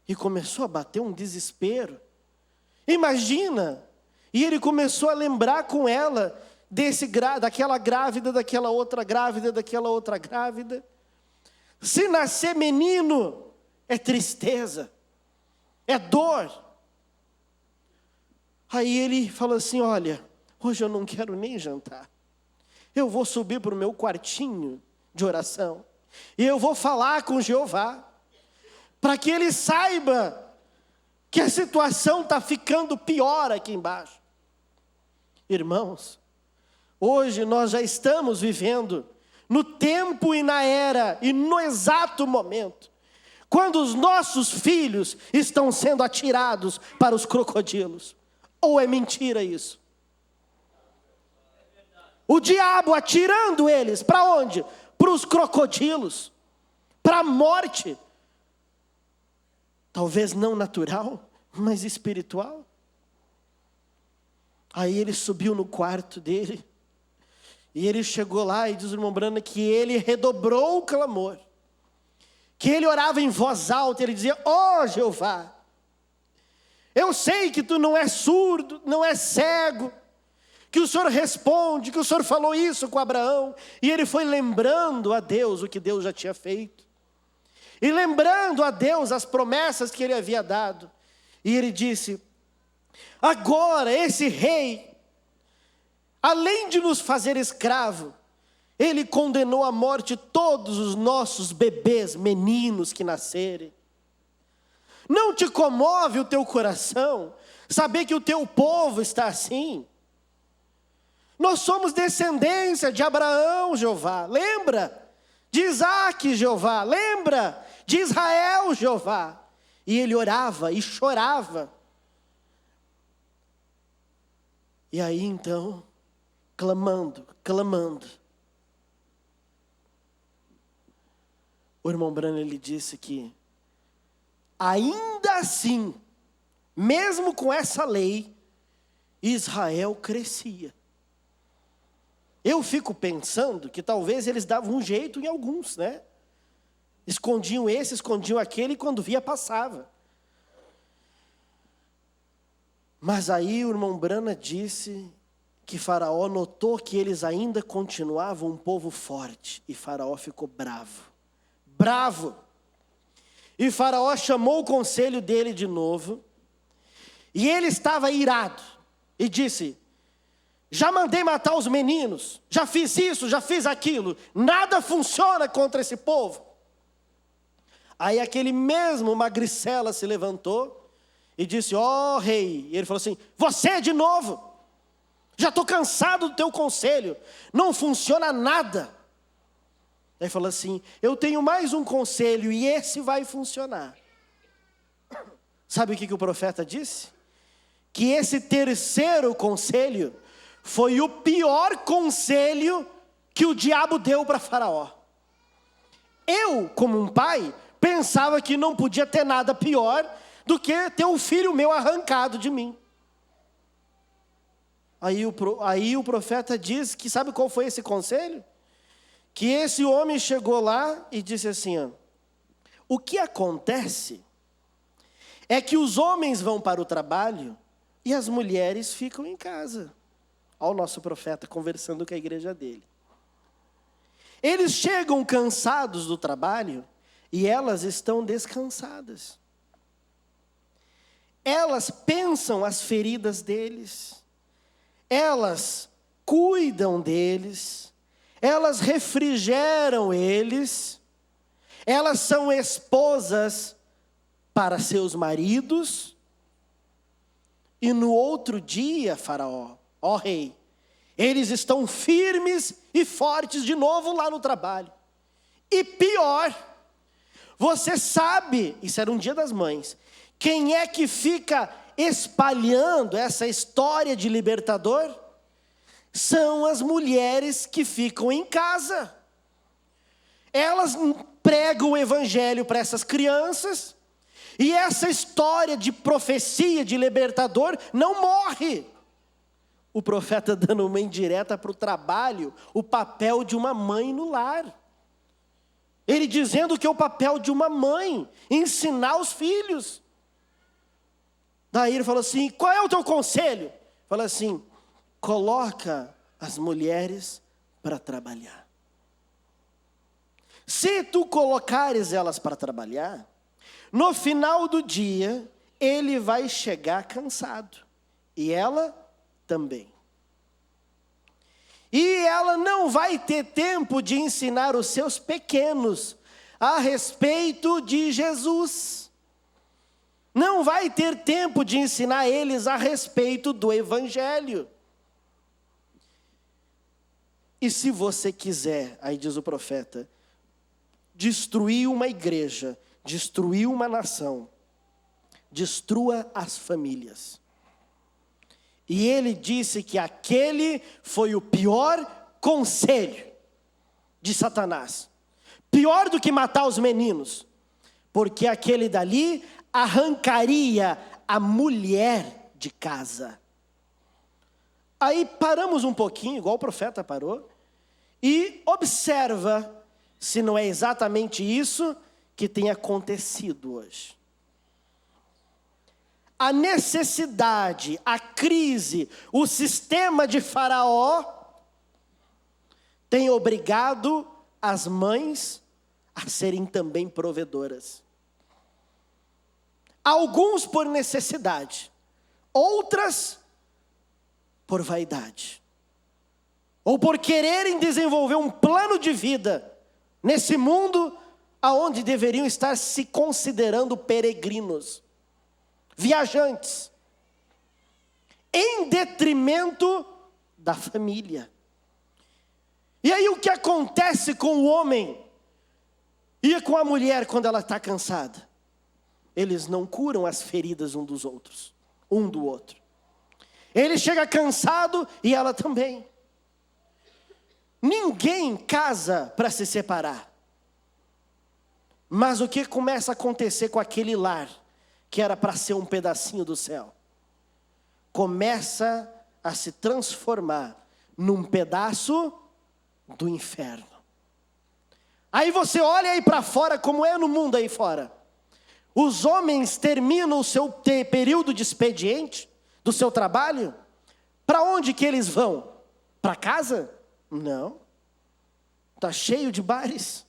E começou a bater um desespero. Imagina, e ele começou a lembrar com ela, daquela grávida, daquela outra grávida, daquela outra grávida. Se nascer menino, é tristeza. É dor. Aí ele falou assim: olha, hoje eu não quero nem jantar. Eu vou subir para o meu quartinho de oração. E eu vou falar com Jeová. Para que ele saiba que a situação está ficando pior aqui embaixo. Irmãos, hoje nós já estamos vivendo no tempo e na era e no exato momento quando os nossos filhos estão sendo atirados para os crocodilos. Ou é mentira isso? O diabo atirando eles para onde? Para os crocodilos, para a morte. Talvez não natural, mas espiritual. Aí ele subiu no quarto dele, e ele chegou lá e diz o irmão Branham que ele redobrou o clamor, que ele orava em voz alta, ele dizia: ó Jeová, eu sei que tu não és surdo, não és cego, que o Senhor responde, que o Senhor falou isso com Abraão. E ele foi lembrando a Deus o que Deus já tinha feito, e lembrando a Deus as promessas que ele havia dado. E ele disse: agora esse rei, além de nos fazer escravo, ele condenou à morte todos os nossos bebês, meninos que nascerem. Não te comove o teu coração saber que o teu povo está assim? Nós somos descendência de Abraão, Jeová, lembra? De Isaac, Jeová, lembra? De Israel, Jeová. E ele orava e chorava. E aí então, clamando, o irmão Branham, ele disse que ainda assim, mesmo com essa lei, Israel crescia. Eu fico pensando que talvez eles davam um jeito em alguns, né? Escondiam esse, escondiam aquele, e quando via passava. Mas aí o irmão Branham disse que Faraó notou que eles ainda continuavam um povo forte, e Faraó ficou bravo. E Faraó chamou o conselho dele de novo, e ele estava irado, e disse: já mandei matar os meninos, já fiz isso, já fiz aquilo, nada funciona contra esse povo. Aí aquele mesmo magricela se levantou e disse: ó rei, e ele falou assim: você de novo, já estou cansado do teu conselho, não funciona nada. Aí falou assim: eu tenho mais um conselho e esse vai funcionar. Sabe o que o profeta disse? Que esse terceiro conselho foi o pior conselho que o diabo deu para Faraó. Eu, como um pai, pensava que não podia ter nada pior do que ter um filho meu arrancado de mim. Aí o profeta diz que sabe qual foi esse conselho? Que esse homem chegou lá e disse assim: ó, o que acontece é que os homens vão para o trabalho e as mulheres ficam em casa. Olha o nosso profeta conversando com a igreja dele. Eles chegam cansados do trabalho e elas estão descansadas. Elas pensam as feridas deles, elas cuidam deles, elas refrigeram eles, elas são esposas para seus maridos. E no outro dia, Faraó, ó rei, eles estão firmes e fortes de novo lá no trabalho. E pior, você sabe, isso era um dia das mães, quem é que fica espalhando essa história de libertador? São as mulheres que ficam em casa. Elas pregam o evangelho para essas crianças, e essa história de profecia de libertador não morre. O profeta dando uma indireta para o trabalho, o papel de uma mãe no lar. Ele dizendo que é o papel de uma mãe, ensinar os filhos. Daí ele falou assim: qual é o teu conselho? Fala assim: coloca as mulheres para trabalhar. Se tu colocares elas para trabalhar, no final do dia, ele vai chegar cansado. e ela também. E ela não vai ter tempo de ensinar os seus pequenos a respeito de Jesus. Não vai ter tempo de ensinar eles a respeito do Evangelho. E se você quiser, aí diz o profeta, destruir uma igreja, destruir uma nação, destrua as famílias. E ele disse que aquele foi o pior conselho de Satanás. Pior do que matar os meninos. Porque aquele dali arrancaria a mulher de casa. Aí paramos um pouquinho, igual o profeta parou, e observa se não é exatamente isso que tem acontecido hoje. A necessidade, a crise, o sistema de Faraó tem obrigado as mães a serem também provedoras. Alguns por necessidade, outras por vaidade. Ou por quererem desenvolver um plano de vida nesse mundo aonde deveriam estar se considerando peregrinos, viajantes, em detrimento da família. E aí o que acontece com o homem e com a mulher quando ela está cansada? Eles não curam as feridas um do outro. Ele chega cansado e ela também. Ninguém casa para se separar. Mas o que começa a acontecer com aquele lar, que era para ser um pedacinho do céu, começa a se transformar num pedaço do inferno. Aí você olha aí para fora, como é no mundo aí fora. Os homens terminam o seu período de expediente, do seu trabalho, para onde que eles vão? Para casa? Não. Está cheio de bares,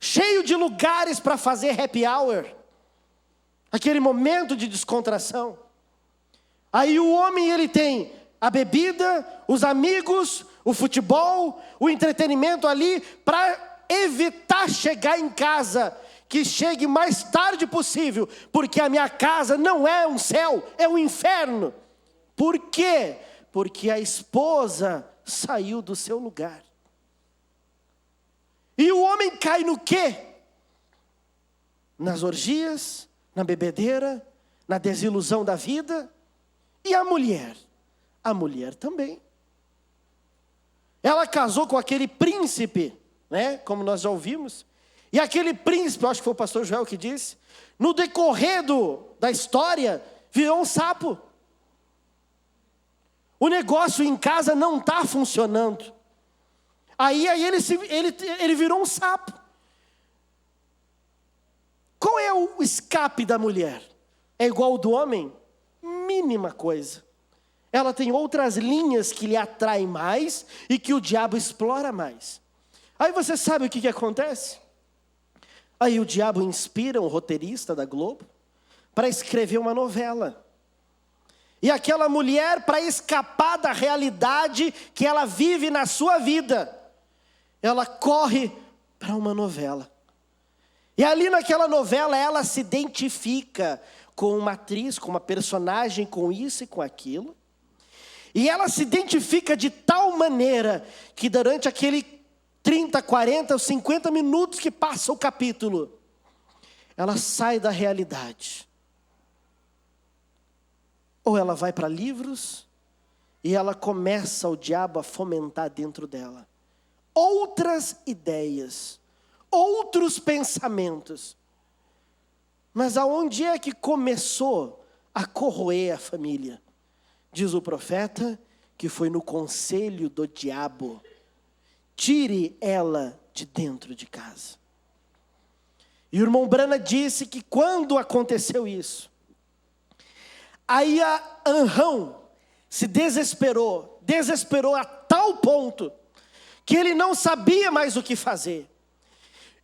cheio de lugares para fazer happy hour, aquele momento de descontração. Aí o homem, ele tem a bebida, os amigos, o futebol, o entretenimento ali, para evitar chegar em casa, que chegue mais tarde possível, porque a minha casa não é um céu, é um inferno. Por quê? Porque a esposa saiu do seu lugar. E o homem cai no quê? Nas orgias, na bebedeira, na desilusão da vida. E a mulher? A mulher também. Ela casou com aquele príncipe, né? Como nós já ouvimos. E aquele príncipe, eu acho que foi o pastor Joel que disse, no decorrer da história, virou um sapo. O negócio em casa não está funcionando. Aí ele virou um sapo. Qual é o escape da mulher? É igual ao do homem? Mínima coisa. Ela tem outras linhas que lhe atraem mais e que o diabo explora mais. Aí você sabe o que acontece? Aí o diabo inspira um roteirista da Globo para escrever uma novela. E aquela mulher, para escapar da realidade que ela vive na sua vida, ela corre para uma novela. E ali naquela novela ela se identifica com uma atriz, com uma personagem, com isso e com aquilo. E ela se identifica de tal maneira que durante aquele 30, 40 ou 50 minutos que passa o capítulo, ela sai da realidade. Ou ela vai para livros e ela começa o diabo a fomentar dentro dela outras ideias, outros pensamentos. Mas aonde é que começou a corroer a família? Diz o profeta que foi no conselho do diabo. Tire ela de dentro de casa. E o irmão Brana disse que quando aconteceu isso, aí a Anrão se desesperou a tal ponto que ele não sabia mais o que fazer.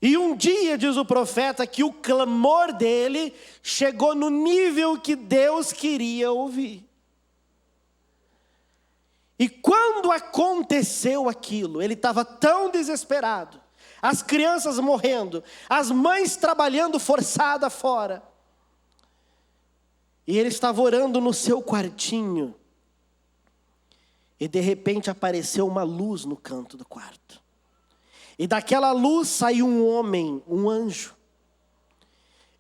E um dia, diz o profeta, que o clamor dele chegou no nível que Deus queria ouvir. E quando aconteceu aquilo, ele estava tão desesperado, as crianças morrendo, as mães trabalhando forçada fora, e ele estava orando no seu quartinho, e de repente apareceu uma luz no canto do quarto. E daquela luz saiu um homem, um anjo.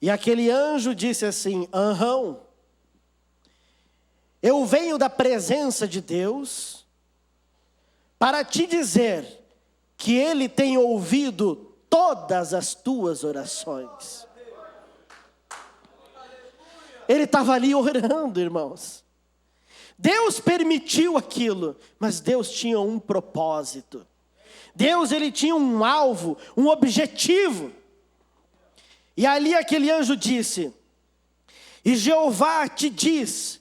E aquele anjo disse assim: Aham, eu venho da presença de Deus para te dizer que Ele tem ouvido todas as tuas orações. Ele estava ali orando, irmãos. Deus permitiu aquilo, mas Deus tinha um propósito. Deus, ele tinha um alvo, um objetivo. E ali aquele anjo disse: e Jeová te diz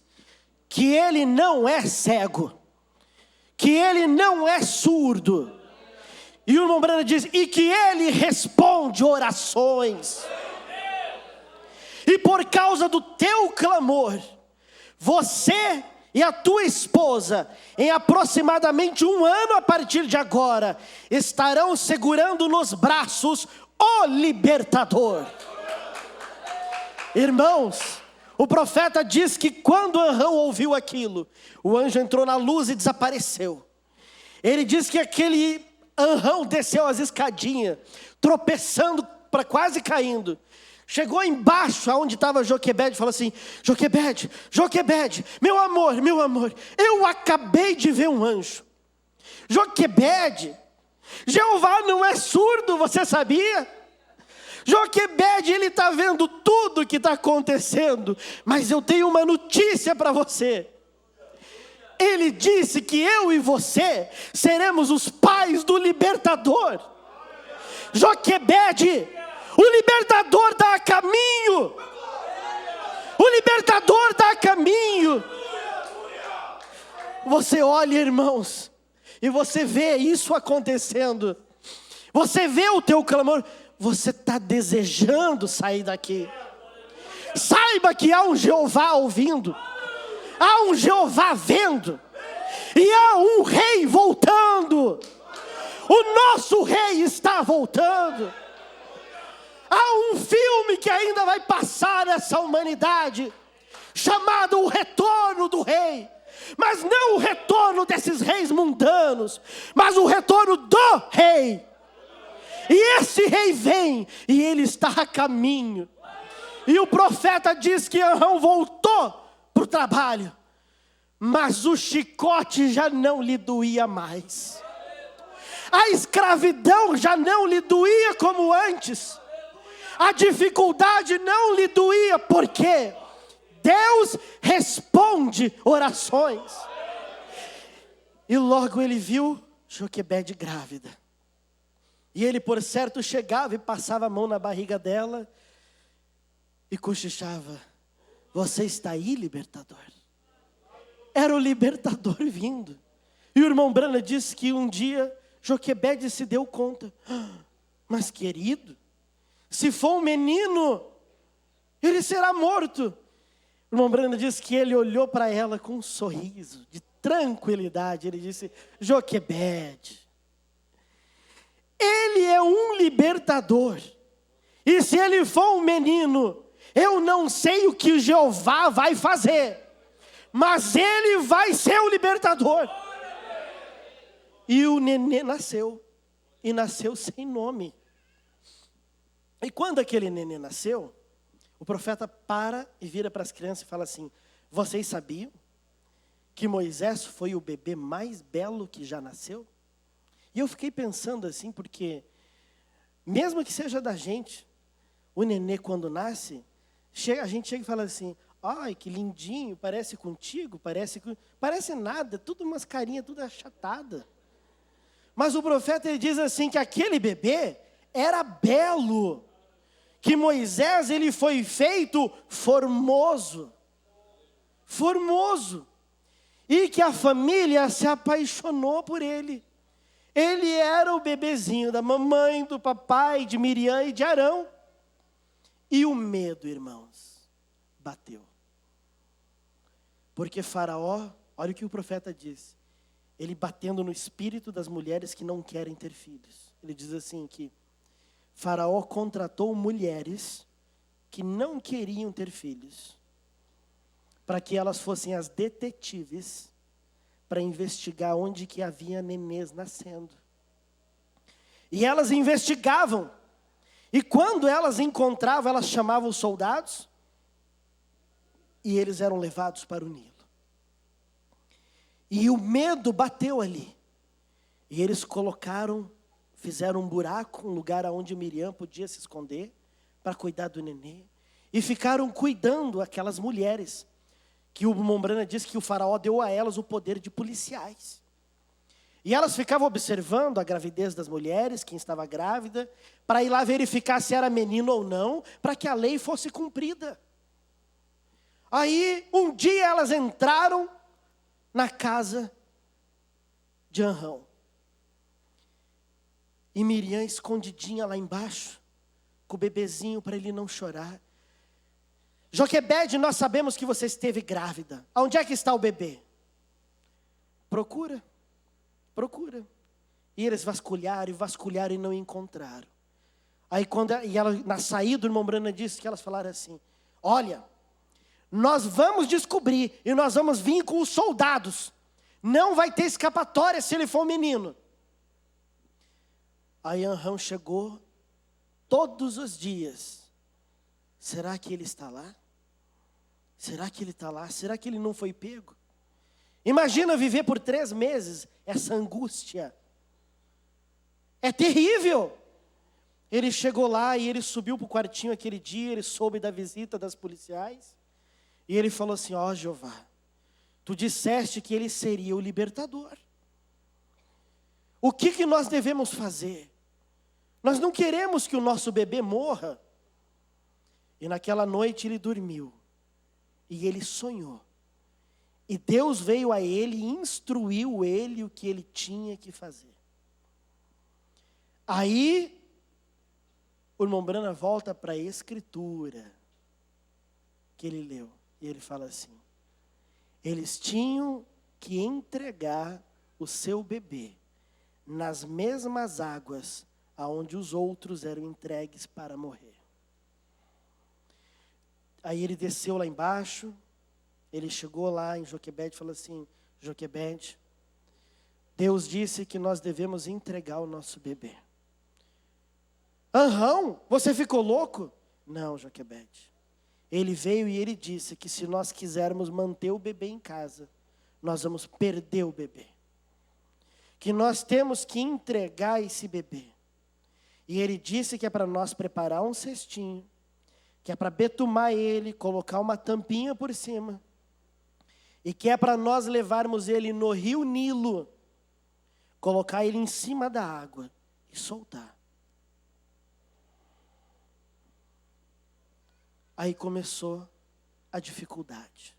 que ele não é cego, que ele não é surdo. E o irmão Brana diz: e que ele responde orações. E por causa do teu clamor, você e a tua esposa, em aproximadamente 1 ano a partir de agora, estarão segurando nos braços o libertador. Irmãos, o profeta diz que quando Arão ouviu aquilo, o anjo entrou na luz e desapareceu. Ele diz que aquele Arão desceu as escadinhas, tropeçando, quase caindo. Chegou embaixo, onde estava Joquebede, e falou assim: Joquebede, Joquebede, meu amor, eu acabei de ver um anjo. Joquebede, Jeová não é surdo, você sabia? Joquebede, ele está vendo tudo que está acontecendo, mas eu tenho uma notícia para você. Ele disse que eu e você seremos os pais do libertador. Joquebede, o libertador está a caminho. O libertador está a caminho. Você olha, irmãos, e você vê isso acontecendo. Você vê o teu clamor. Você está desejando sair daqui. Saiba que há um Jeová ouvindo. Há um Jeová vendo. E há um rei voltando. O nosso rei está voltando. Há um filme que ainda vai passar nessa humanidade, chamado O Retorno do Rei. Mas não o retorno desses reis mundanos, mas o retorno do rei. E esse rei vem, e ele está a caminho. E o profeta diz que Arão voltou para o trabalho, mas o chicote já não lhe doía mais. A escravidão já não lhe doía como antes. A dificuldade não lhe doía, porque Deus responde orações. E logo ele viu Joquebede grávida. E ele, por certo, chegava e passava a mão na barriga dela e cochichava: você está aí, libertador? Era o libertador vindo. E o irmão Brana disse que um dia Joquebede se deu conta: mas querido, se for um menino, ele será morto. O irmão Brana diz que ele olhou para ela com um sorriso de tranquilidade. Ele disse: Joquebede, ele é um libertador. E se ele for um menino, eu não sei o que Jeová vai fazer, mas ele vai ser o libertador. E o nenê nasceu. E nasceu sem nome. E quando aquele nenê nasceu, o profeta para e vira para as crianças e fala assim: vocês sabiam que Moisés foi o bebê mais belo que já nasceu? E eu fiquei pensando assim, porque mesmo que seja da gente, o nenê quando nasce, a gente chega e fala assim: ai, que lindinho, parece contigo, parece nada, tudo umas carinhas, tudo achatada. Mas o profeta ele diz assim que aquele bebê era belo, que Moisés ele foi feito formoso, e que a família se apaixonou por ele. Ele era o bebezinho da mamãe, do papai, de Miriam e de Arão. E o medo, irmãos, bateu. Porque Faraó, olha o que o profeta diz: ele batendo no espírito das mulheres que não querem ter filhos. Ele diz assim que Faraó contratou mulheres que não queriam ter filhos, para que elas fossem as detetives para investigar onde que havia nenês nascendo. E elas investigavam. E quando elas encontravam, elas chamavam os soldados e eles eram levados para o Nilo. E o medo bateu ali. E eles fizeram um buraco, um lugar onde Miriam podia se esconder para cuidar do nenê. E ficaram cuidando aquelas mulheres, que o Mombrana diz que o faraó deu a elas o poder de policiais. E elas ficavam observando a gravidez das mulheres, quem estava grávida, para ir lá verificar se era menino ou não, para que a lei fosse cumprida. Aí, um dia elas entraram na casa de Anrão. E Miriam escondidinha lá embaixo, com o bebezinho para ele não chorar. Joquebede, nós sabemos que você esteve grávida. Onde é que está o bebê? Procura. E eles vasculharam e não encontraram. Aí na saída, o irmão Brana disse que elas falaram assim: olha, nós vamos descobrir e nós vamos vir com os soldados. Não vai ter escapatória se ele for um menino. Aí Anrão chegou todos os dias. Será que ele está lá? Será que ele está lá? Será que ele não foi pego? Imagina viver por 3 meses essa angústia. É terrível. Ele chegou lá e ele subiu para o quartinho aquele dia, ele soube da visita das policiais. E ele falou assim: ó Jeová, tu disseste que ele seria o libertador. O que nós devemos fazer? Nós não queremos que o nosso bebê morra. E naquela noite ele dormiu. E ele sonhou. E Deus veio a ele e instruiu ele o que ele tinha que fazer. Aí, o irmão Brana volta para a escritura que ele leu. E ele fala assim: eles tinham que entregar o seu bebê nas mesmas águas aonde os outros eram entregues para morrer. Aí ele desceu lá embaixo, ele chegou lá em Joquebede e falou assim: Joquebede, Deus disse que nós devemos entregar o nosso bebê. Anrão, você ficou louco? Não, Joquebede. Ele veio e ele disse que se nós quisermos manter o bebê em casa, nós vamos perder o bebê. Que nós temos que entregar esse bebê. E ele disse que é para nós preparar um cestinho, que é para betumar ele, colocar uma tampinha por cima, e que é para nós levarmos ele no rio Nilo, colocar ele em cima da água e soltar. Aí começou a dificuldade.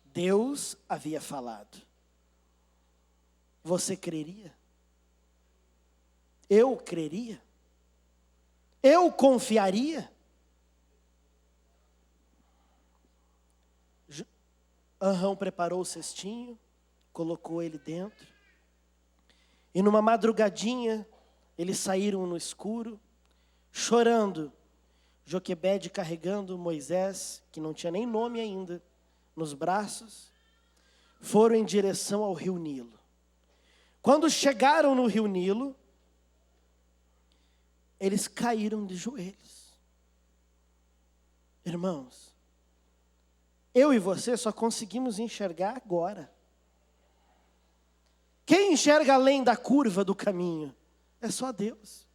Deus havia falado. Você creria? Eu creria? Eu confiaria? Anrão preparou o cestinho, colocou ele dentro. E numa madrugadinha, eles saíram no escuro, chorando. Joquebede carregando Moisés, que não tinha nem nome ainda, nos braços, foram em direção ao rio Nilo. Quando chegaram no rio Nilo, eles caíram de joelhos. Irmãos, eu e você só conseguimos enxergar agora. Quem enxerga além da curva do caminho? É só Deus.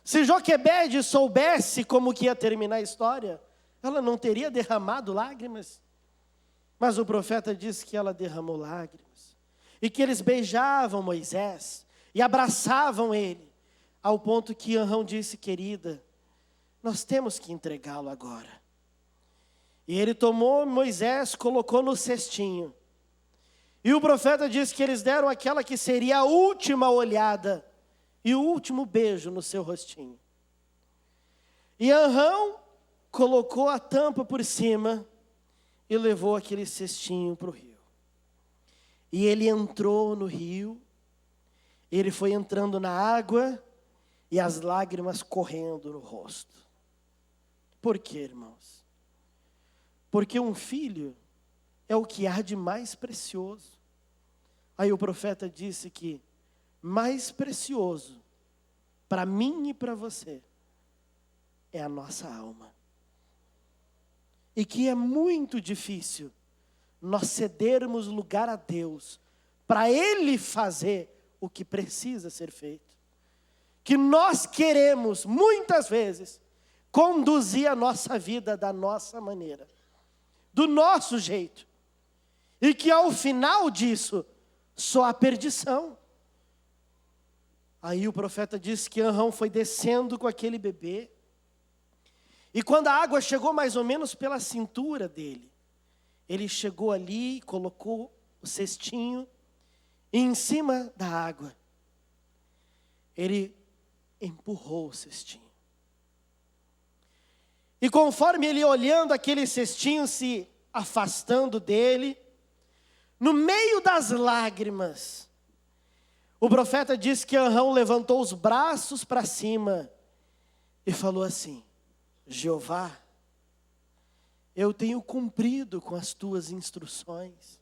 Se Joquebede soubesse como que ia terminar a história, ela não teria derramado lágrimas. Mas o profeta disse que ela derramou lágrimas. E que eles beijavam Moisés e abraçavam ele. Ao ponto que Anrão disse: querida, nós temos que entregá-lo agora. E ele tomou Moisés, colocou no cestinho. E o profeta disse que eles deram aquela que seria a última olhada e o último beijo no seu rostinho. E Anrão colocou a tampa por cima e levou aquele cestinho para o rio. E ele entrou no rio, ele foi entrando na água e as lágrimas correndo no rosto. Por quê, irmãos? Porque um filho é o que há de mais precioso. Aí o profeta disse que mais precioso para mim e para você é a nossa alma. E que é muito difícil nós cedermos lugar a Deus para Ele fazer o que precisa ser feito. Que nós queremos, muitas vezes, conduzir a nossa vida da nossa maneira, do nosso jeito. E que ao final disso, só há perdição. Aí o profeta disse que Arão foi descendo com aquele bebê. E quando a água chegou mais ou menos pela cintura dele, ele chegou ali, colocou o cestinho, e em cima da água, ele empurrou o cestinho. E conforme ele olhando aquele cestinho se afastando dele, no meio das lágrimas, o profeta diz que Arão levantou os braços para cima e falou assim: Jeová, eu tenho cumprido com as tuas instruções.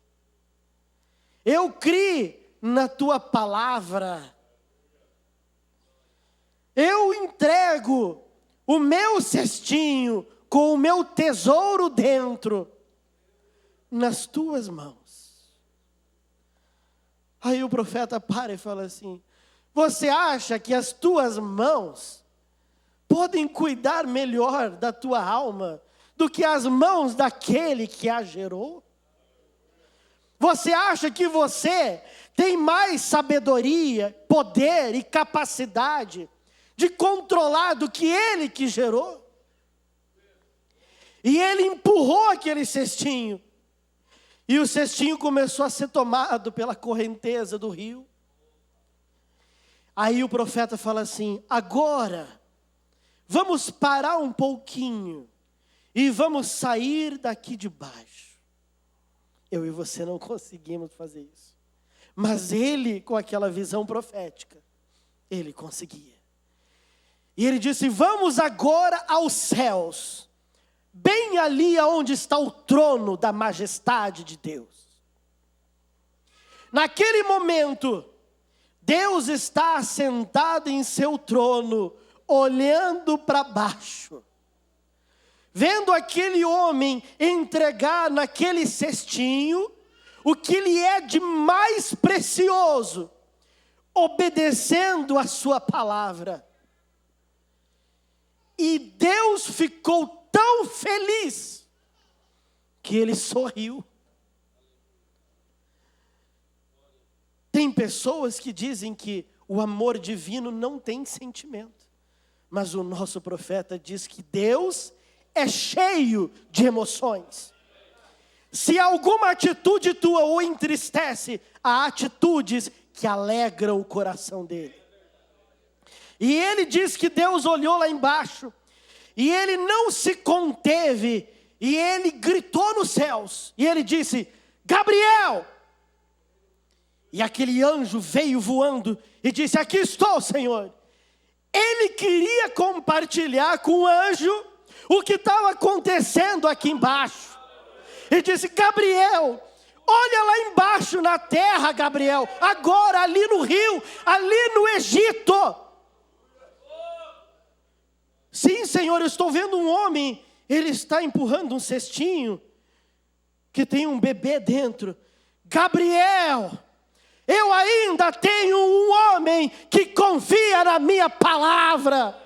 Eu criei na tua palavra. Eu entrego o meu cestinho com o meu tesouro dentro nas tuas mãos. Aí o profeta para e fala assim: você acha que as tuas mãos podem cuidar melhor da tua alma do que as mãos daquele que a gerou? Você acha que você tem mais sabedoria, poder e capacidade de controlar do que ele que gerou? E ele empurrou aquele cestinho. E o cestinho começou a ser tomado pela correnteza do rio. Aí o profeta fala assim: agora, vamos parar um pouquinho e vamos sair daqui de baixo. Eu e você não conseguimos fazer isso. Mas ele, com aquela visão profética, ele conseguia. E ele disse: vamos agora aos céus, bem ali onde está o trono da majestade de Deus. Naquele momento, Deus está assentado em seu trono, olhando para baixo, vendo aquele homem entregar naquele cestinho o que lhe é de mais precioso, obedecendo a sua palavra. E Deus ficou tão feliz que ele sorriu. Tem pessoas que dizem que o amor divino não tem sentimento, mas o nosso profeta diz que Deus é cheio de emoções. Se alguma atitude tua o entristece, há atitudes que alegram o coração dele. E ele diz que Deus olhou lá embaixo, e ele não se conteve, e ele gritou nos céus, e ele disse: Gabriel! E aquele anjo veio voando, e disse: aqui estou, Senhor. Ele queria compartilhar com o anjo o que estava acontecendo aqui embaixo. E disse: Gabriel, olha lá embaixo na terra, Gabriel, agora ali no rio, ali no Egito. Sim, Senhor, eu estou vendo um homem, ele está empurrando um cestinho que tem um bebê dentro. Gabriel, eu ainda tenho um homem que confia na minha palavra.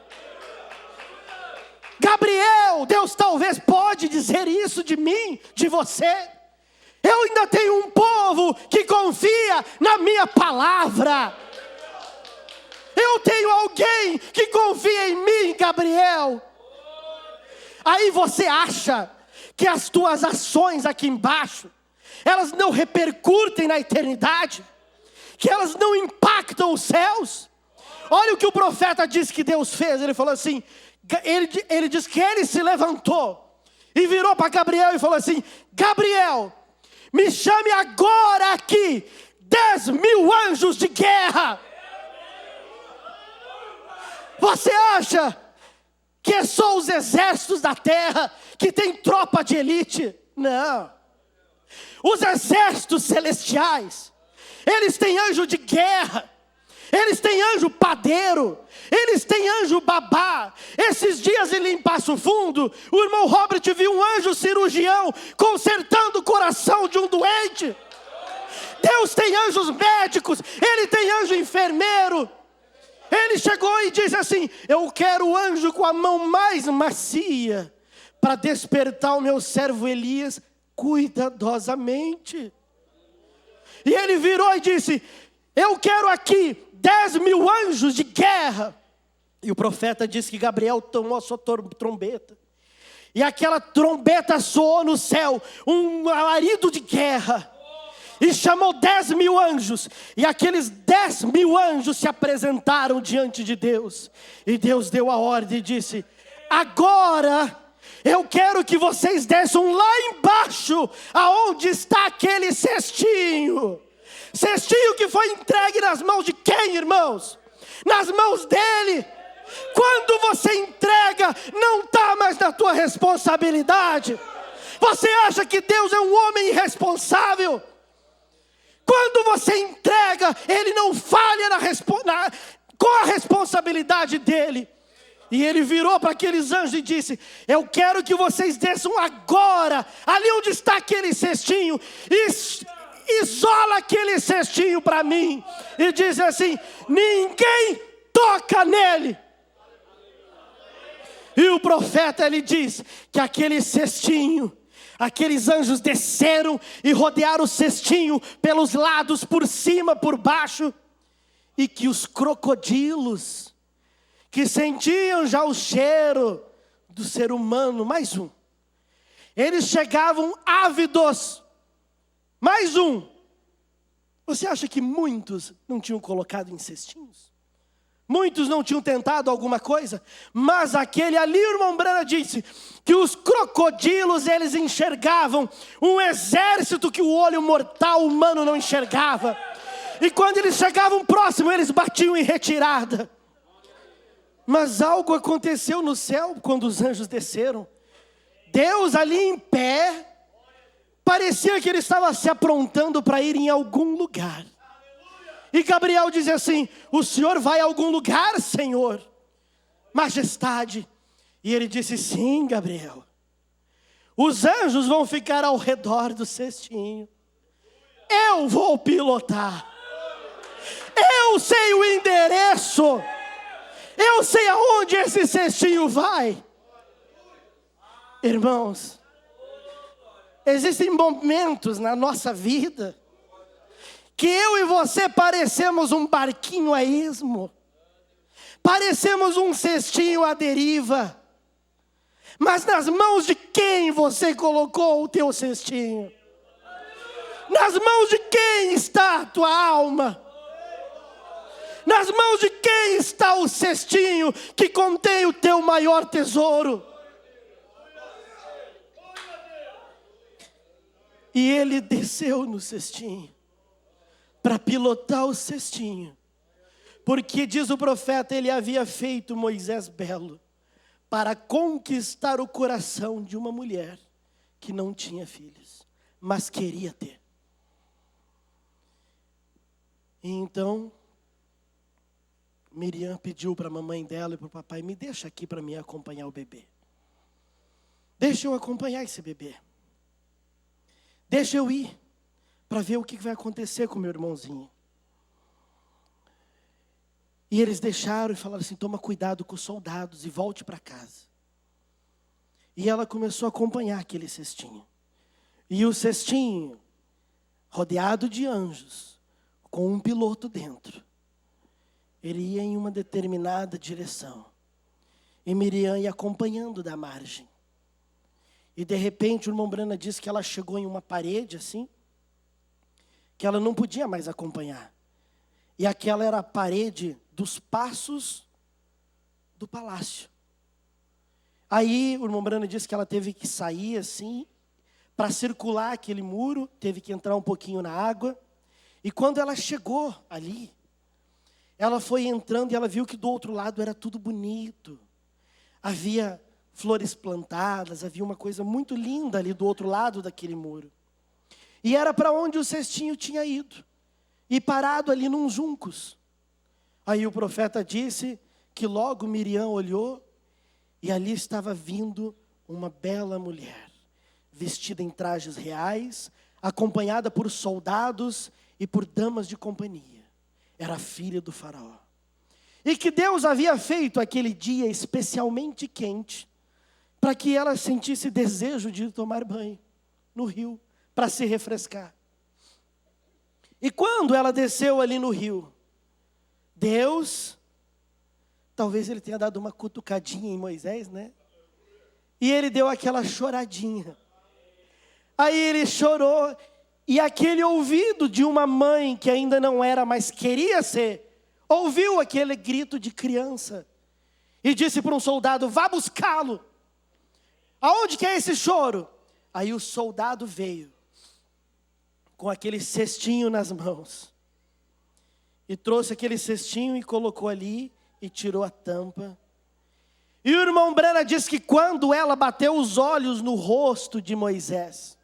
Gabriel, Deus talvez pode dizer isso de mim, de você. Eu ainda tenho um povo que confia na minha palavra. Eu tenho alguém que confia em mim, Gabriel. Aí você acha que as tuas ações aqui embaixo, elas não repercutem na eternidade? Que elas não impactam os céus? Olha o que o profeta diz que Deus fez. Ele falou assim, ele diz que ele se levantou e virou para Gabriel e falou assim: Gabriel, me chame agora aqui 10.000 anjos de guerra. Você acha que é só os exércitos da terra que tem tropa de elite? Não. Os exércitos celestiais, eles têm anjo de guerra, eles têm anjo padeiro, eles têm anjo babá. Esses dias em Passo Fundo, o irmão Robert viu um anjo cirurgião consertando o coração de um doente. Deus tem anjos médicos, Ele tem anjo enfermeiro. Ele chegou e disse assim: eu quero o anjo com a mão mais macia para despertar o meu servo Elias cuidadosamente. E ele virou e disse: eu quero aqui 10.000 anjos de guerra. E o profeta disse que Gabriel tomou a sua trombeta. E aquela trombeta soou no céu, um alarido de guerra. E chamou 10.000 anjos. E aqueles 10.000 anjos se apresentaram diante de Deus. E Deus deu a ordem e disse: agora eu quero que vocês desçam lá embaixo, aonde está aquele cestinho. Cestinho que foi entregue nas mãos de quem, irmãos? Nas mãos dele. Quando você entrega, não está mais na tua responsabilidade. Você acha que Deus é um homem irresponsável? Quando você entrega, Ele não falha com a responsabilidade dEle. E Ele virou para aqueles anjos e disse: eu quero que vocês desçam agora, ali onde está aquele cestinho, isola aquele cestinho para mim. E diz assim: ninguém toca nele. E o profeta, ele diz que aquele cestinho, aqueles anjos desceram e rodearam o cestinho pelos lados, por cima, por baixo. E que os crocodilos, que sentiam já o cheiro do ser humano, mais um. Eles chegavam ávidos, mais um. Você acha que muitos não tinham colocado em cestinhos? Muitos não tinham tentado alguma coisa? Mas aquele ali, o irmão Brana disse que os crocodilos, eles enxergavam um exército que o olho mortal humano não enxergava. E quando eles chegavam próximo, eles batiam em retirada. Mas algo aconteceu no céu quando os anjos desceram. Deus ali em pé, parecia que ele estava se aprontando para ir em algum lugar. E Gabriel dizia assim: o senhor vai a algum lugar, Senhor? Majestade. E ele disse: sim, Gabriel. Os anjos vão ficar ao redor do cestinho. Eu vou pilotar. Eu sei o endereço. Eu sei aonde esse cestinho vai. Irmãos, existem momentos na nossa vida que eu e você parecemos um barquinho a esmo. Parecemos um cestinho à deriva. Mas nas mãos de quem você colocou o teu cestinho? Nas mãos de quem está a tua alma? Nas mãos de quem está o cestinho que contém o teu maior tesouro? E ele desceu no cestinho para pilotar o cestinho, porque diz o profeta, ele havia feito Moisés belo para conquistar o coração de uma mulher que não tinha filhos, mas queria ter. E então Miriam pediu para a mamãe dela e para o papai: me deixa aqui para mim acompanhar o bebê. Deixa eu acompanhar esse bebê. Deixa eu ir para ver o que vai acontecer com meu irmãozinho. E eles deixaram e falaram assim: toma cuidado com os soldados e volte para casa. E ela começou a acompanhar aquele cestinho. E o cestinho, rodeado de anjos, com um piloto dentro, ele ia em uma determinada direção. E Miriam ia acompanhando da margem. E de repente o irmão Brana disse que ela chegou em uma parede assim, que ela não podia mais acompanhar. E aquela era a parede dos passos do palácio. Aí o irmão Brana disse que ela teve que sair assim, para circular aquele muro, teve que entrar um pouquinho na água. E quando ela chegou ali, ela foi entrando e ela viu que do outro lado era tudo bonito. Havia flores plantadas, havia uma coisa muito linda ali do outro lado daquele muro. E era para onde o cestinho tinha ido. E parado ali num juncos. Aí o profeta disse que logo Miriam olhou e ali estava vindo uma bela mulher, vestida em trajes reais, acompanhada por soldados e por damas de companhia. Era a filha do faraó. E que Deus havia feito aquele dia especialmente quente, para que ela sentisse desejo de tomar banho no rio, para se refrescar. E quando ela desceu ali no rio, Deus, talvez ele tenha dado uma cutucadinha em Moisés, né? E ele deu aquela choradinha. Aí ele chorou, e aquele ouvido de uma mãe que ainda não era, mas queria ser, ouviu aquele grito de criança. E disse para um soldado, vá buscá-lo. Aonde que é esse choro? Aí o soldado veio, com aquele cestinho nas mãos. E trouxe aquele cestinho e colocou ali, e tirou a tampa. E o irmão Brana diz que quando ela bateu os olhos no rosto de Moisés,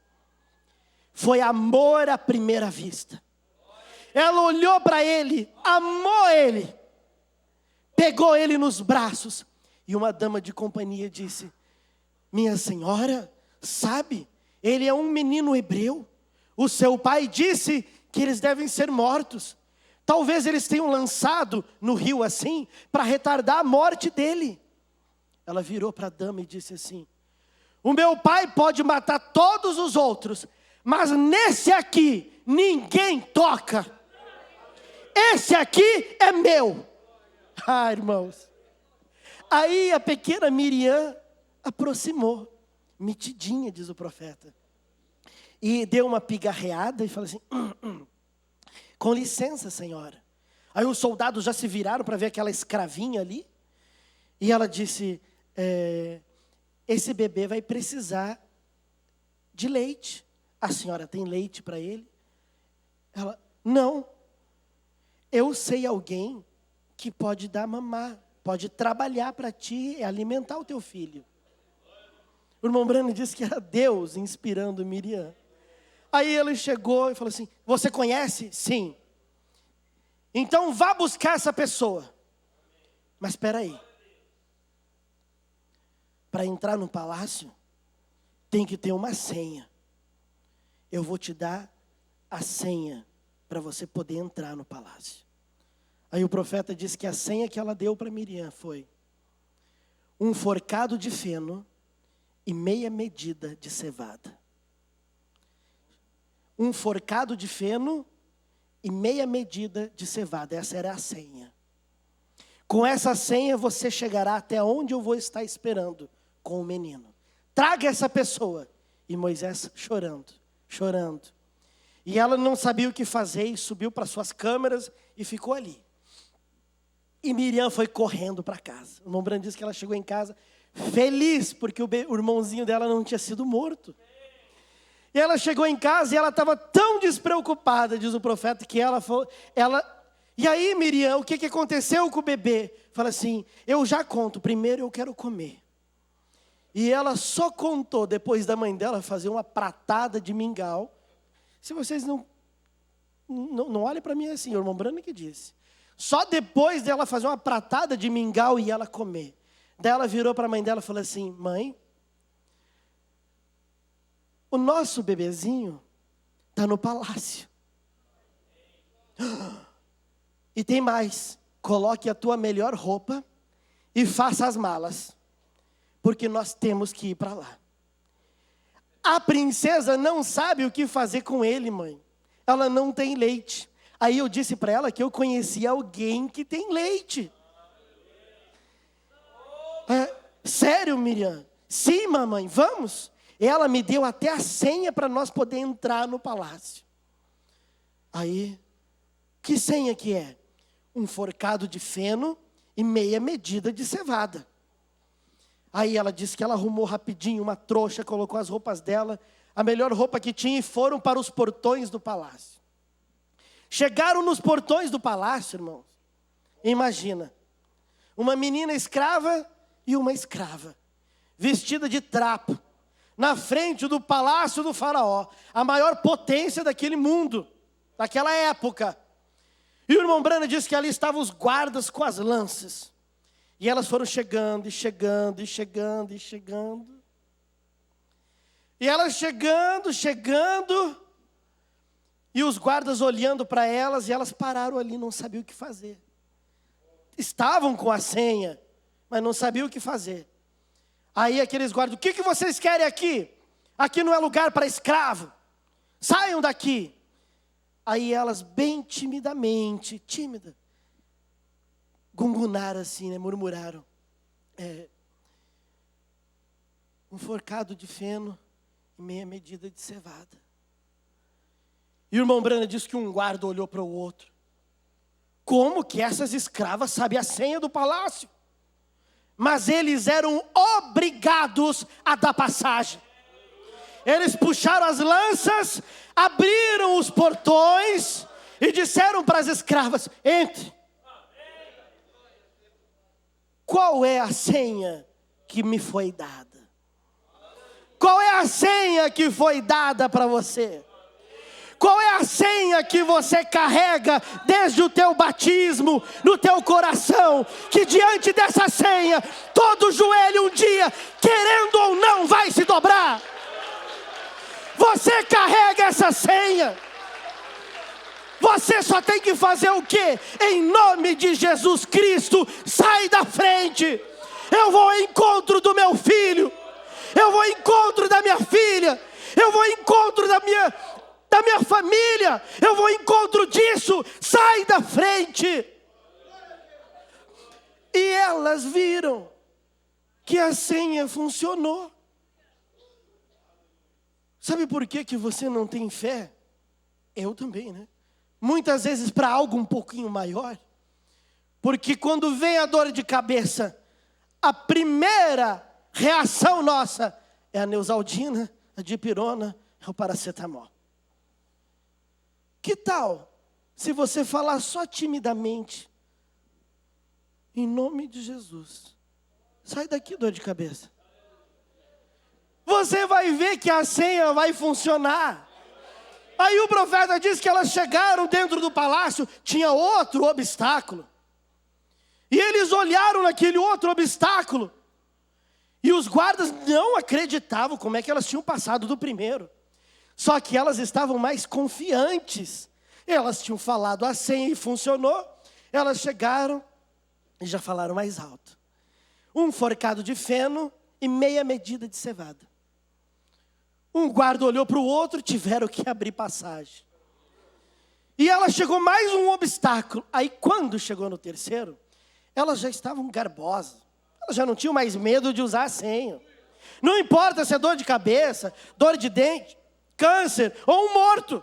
foi amor à primeira vista. Ela olhou para ele, amou ele, pegou ele nos braços. E uma dama de companhia disse, minha senhora, sabe, ele é um menino hebreu. O seu pai disse que eles devem ser mortos. Talvez eles tenham lançado no rio assim, para retardar a morte dele. Ela virou para a dama e disse assim, o meu pai pode matar todos os outros, mas nesse aqui, ninguém toca. Esse aqui é meu. Ah, irmãos. Aí a pequena Miriam aproximou, metidinha, diz o profeta. E deu uma pigarreada e falou assim, com licença, senhora. Aí os soldados já se viraram para ver aquela escravinha ali. E ela disse, esse bebê vai precisar de leite. A senhora tem leite para ele? Ela, não. Eu sei alguém que pode dar mamar, pode trabalhar para ti e alimentar o teu filho. O irmão Brano disse que era Deus inspirando Miriam. Aí ele chegou e falou assim, você conhece? Sim. Então vá buscar essa pessoa. Mas espera aí. Para entrar no palácio, tem que ter uma senha. Eu vou te dar a senha para você poder entrar no palácio. Aí o profeta disse que a senha que ela deu para Miriam foi um forcado de feno e meia medida de cevada. Um forcado de feno e meia medida de cevada. Essa era a senha. Com essa senha você chegará até onde eu vou estar esperando com o menino. Traga essa pessoa. E Moisés chorando. E ela não sabia o que fazer e subiu para suas câmeras e ficou ali. E Miriam foi correndo para casa. O irmão Brando disse que ela chegou em casa feliz porque o irmãozinho dela não tinha sido morto. E ela chegou em casa e ela estava tão despreocupada, diz o profeta, que e aí Miriam, o que aconteceu com o bebê? Fala assim, eu já conto, primeiro eu quero comer. E ela só contou depois da mãe dela fazer uma pratada de mingau. Se vocês não olhem para mim assim, o irmão Brano que disse. Só depois dela fazer uma pratada de mingau e ela comer. Daí ela virou para a mãe dela e falou assim, mãe, o nosso bebezinho está no palácio. E tem mais, coloque a tua melhor roupa e faça as malas, porque nós temos que ir para lá. A princesa não sabe o que fazer com ele, mãe. Ela não tem leite. Aí eu disse para ela que eu conhecia alguém que tem leite. Sério, Miriam? Sim, mamãe, vamos? Ela me deu até a senha para nós poder entrar no palácio. Aí, que senha que é? Um forcado de feno e meia medida de cevada. Aí ela disse que ela arrumou rapidinho uma trouxa, colocou as roupas dela. a melhor roupa que tinha, e foram para os portões do palácio. Chegaram nos portões do palácio, irmãos. Imagina, uma menina escrava e uma escrava, vestida de trapo, na frente do palácio do faraó, a maior potência daquele mundo, daquela época. E o irmão Branham disse que ali estavam os guardas com as lanças. E elas foram chegando, e chegando, e chegando, e chegando. E elas chegando, e os guardas olhando para elas, e elas pararam ali, não sabiam o que fazer. Estavam com a senha, mas não sabiam o que fazer. Aí aqueles guardas: o que vocês querem aqui? Aqui não é lugar para escravo. Saiam daqui. Aí elas, bem timidamente, gungunaram assim, né? Murmuraram: um forcado de feno e meia medida de cevada. E o irmão Branham disse que um guarda olhou para o outro: como que essas escravas sabem a senha do palácio? Mas eles eram obrigados a dar passagem. Eles puxaram as lanças, abriram os portões e disseram para as escravas: entre. Qual é a senha que me foi dada? Qual é a senha que foi dada para você? Qual é a senha que você carrega desde o teu batismo, no teu coração, que diante dessa senha, todo joelho um dia, querendo ou não, vai se dobrar? Você carrega essa senha. Você só tem que fazer o quê? Em nome de Jesus Cristo, sai da frente. Eu vou ao encontro do meu filho. Eu vou ao encontro da minha filha. Eu vou ao encontro da minha família. Eu vou ao encontro disso. Sai da frente. E elas viram que a senha funcionou. Sabe por que você não tem fé? Eu também, né? Muitas vezes para algo um pouquinho maior. Porque quando vem a dor de cabeça, a primeira reação nossa é a Neosaldina, a dipirona, é o paracetamol. Que tal se você falar só timidamente: em nome de Jesus, sai daqui, dor de cabeça. Você vai ver que a senha vai funcionar. Aí o profeta diz que elas chegaram dentro do palácio, tinha outro obstáculo. E eles olharam naquele outro obstáculo. E os guardas não acreditavam como é que elas tinham passado do primeiro. Só que elas estavam mais confiantes. Elas tinham falado a senha e funcionou. Elas chegaram e já falaram mais alto: um forcado de feno e meia medida de cevada. Um guarda olhou para o outro, tiveram que abrir passagem. E ela chegou mais um obstáculo. Aí quando chegou no terceiro, elas já estavam garbosas. Elas já não tinham mais medo de usar a senha. Não importa se é dor de cabeça, dor de dente, câncer ou um morto.